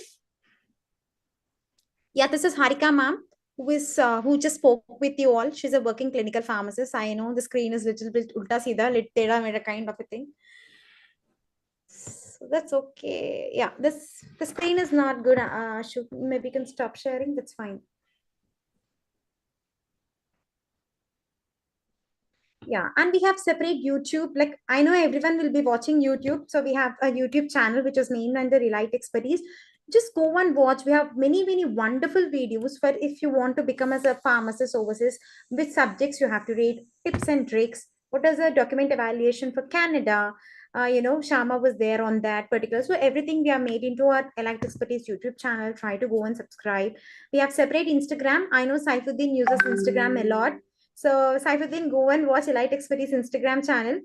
Yeah, this is Harika ma'am, who just spoke with you all. She's a working clinical pharmacist. I know the screen is little bit ulta sida, lit teda mera kind of a thing. So that's okay. Yeah, the screen is not good. Maybe you can stop sharing. That's fine. Yeah, and we have separate YouTube. Like I know everyone will be watching YouTube, so we have a YouTube channel which is named under Elite Expertise. Just go and watch. We have many wonderful videos for if you want to become as a pharmacist overseas, which subjects you have to read, tips and tricks. What is a document evaluation for Canada? Shama was there on that particular. So everything we are made into our Elite Expertise YouTube channel. Try to go and subscribe. We have separate Instagram. I know Saifuddin uses Instagram a lot. So Saifuddin, go and watch Elite Expertise Instagram channel.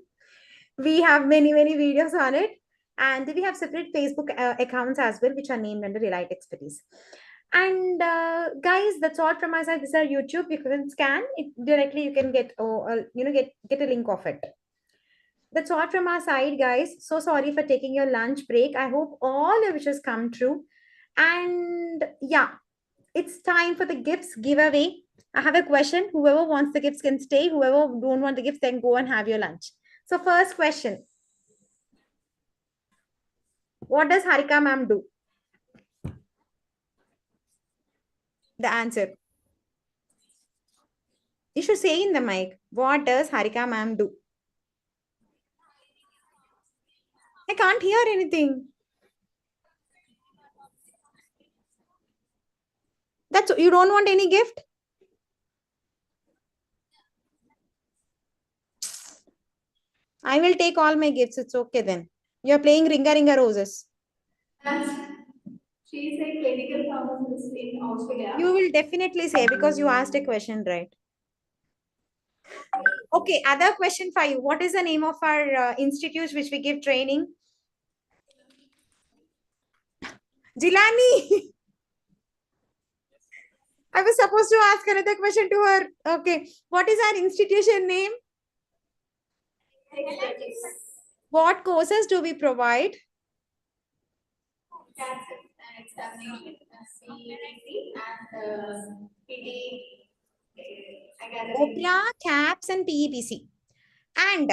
We have many videos on it. And we have separate Facebook accounts as well, which are named under Elite Expertise. And guys, that's all from my side. This is our YouTube. You can scan it directly. You can get a link of it. That's all from our side, guys. So sorry for taking your lunch break. I hope all your wishes come true. And yeah, it's time for the gifts giveaway. I have a question. Whoever wants the gifts can stay. Whoever don't want the gifts, then go and have your lunch. So first question. What does Harika ma'am do? The answer. You should say in the mic. What does Harika ma'am do? I can't hear anything. That's you don't want any gift? I will take all my gifts. It's okay then. You're playing Ringa Ringa Roses. She is a clinical pharmacist in Australia. You will definitely say because you asked a question, right? Okay, other question for you. What is the name of our institute which we give training? Jilani. I was supposed to ask another question to her. Okay. What is our institution name? What courses do we provide? KAPS examination, CEC, and PD academic. OPRA, KAPS, and PEPC. And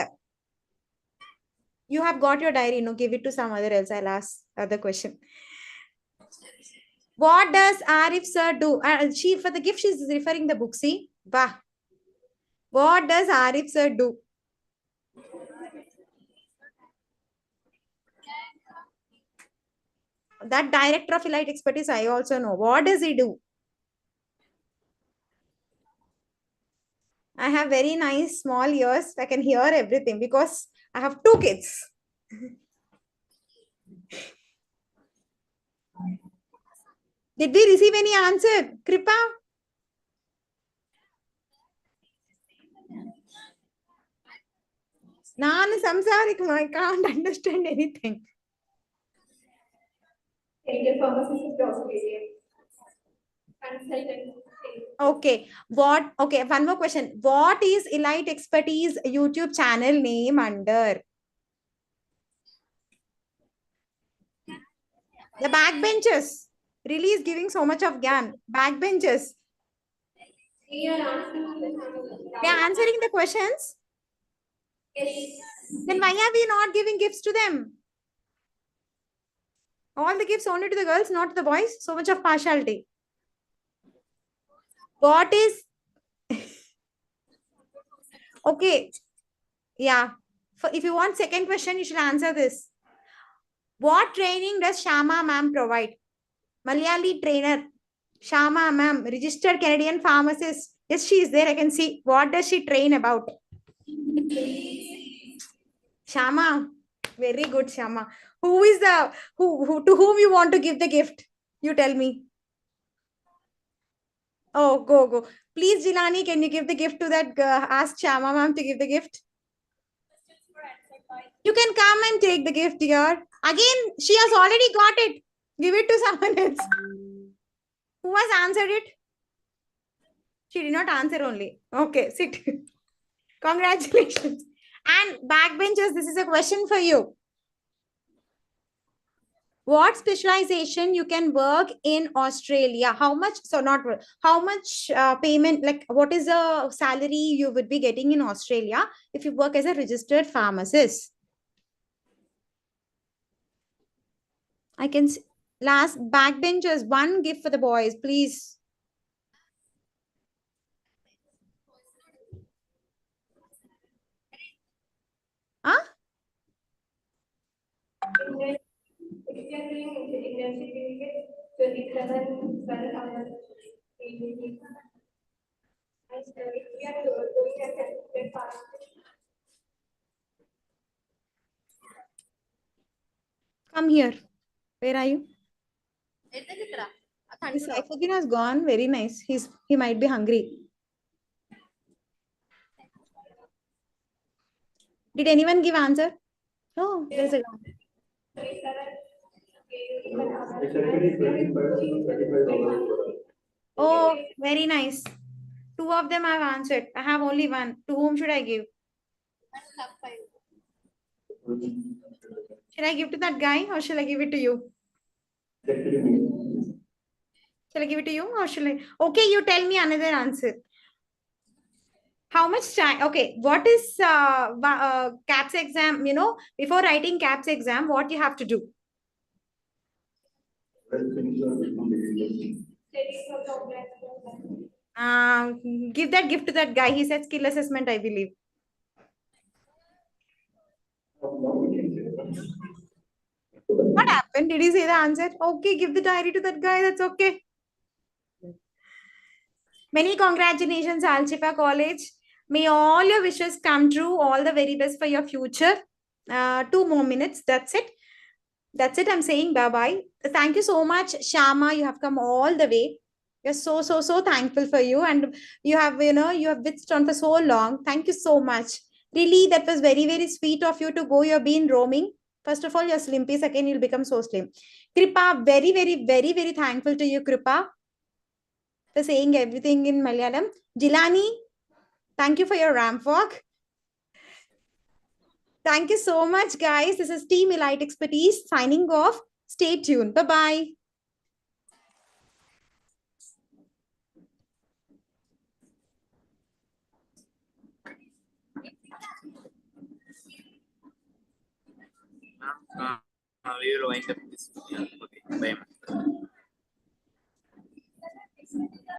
you have got your diary. No, give it to some other else. I'll ask other question. What does Arif sir do? She for the gift she's referring the book. See, bah. What does Arif sir do? That director of elite expertise, I also know. What does he do? I have very nice small ears. I can hear everything because I have 2 kids. Did we receive any answer? Kripa? Naan samsarikam. I can't understand anything. Indian pharmacist Australia. Consultant. Okay. Okay, one more question. What is Elite Expertise YouTube channel name under? The backbenchers. Really is giving so much of GAN. Backbenchers. We are answering They are answering the questions. Yes. Then why are we not giving gifts to them? All the gifts only to the girls, not to the boys. So much of partiality. What is... Okay. Yeah. If you want second question, you should answer this. What training does Shama ma'am provide? Malayali trainer. Shama ma'am, registered Canadian pharmacist. Yes, she is there. I can see. What does she train about? Shama. Very good, Shama. Who is the who to whom you want to give the gift? You tell me. Oh, go. Please, Jilani, can you give the gift to that? Ask Shama ma'am to give the gift. You can come and take the gift, dear. Again, she has already got it. Give it to someone else. Who has answered it? She did not answer only. Okay, sit. Congratulations. And backbenchers, this is a question for you. What specialization you can work in Australia? How much? So not how much payment? Like what is the salary you would be getting in Australia if you work as a registered pharmacist? I can see. Last backbenchers, one gift for the boys, please. Huh? If you are doing internship, you get 27 per and if you are doing a certificate pharmacist, Come here. Where are you? His Saifuddin has gone. Very nice. He might be hungry. Did anyone give answer? Oh, there's a Oh, very nice. 2 of them I've answered. I have only one. To whom should I give? Should I give to that guy or shall I give it to you? Shall I give it to you or shall I? Okay, you tell me another answer. How much time? Okay, what is KAPS exam? You know, before writing KAPS exam, what you have to do? Give that gift to that guy. He said skill assessment, I believe. What happened? Did he say the answer? Okay, give the diary to that guy. That's okay. Many congratulations, Alchifa College. May all your wishes come true. All the very best for your future. 2 more minutes. That's it. That's it. I'm saying bye-bye. Thank you so much, Shama. You have come all the way. We're so thankful for you. And you have withstood for so long. Thank you so much. Really, that was very sweet of you to go. You've been roaming. First of all, you're slimpy. Second, you'll become so slim. Kripa, very thankful to you, Kripa, for saying everything in Malayalam. Jilani, thank you for your ramp walk. Thank you so much, guys. This is Team Elite Expertise signing off. Stay tuned. Bye-bye. We will wind up this video.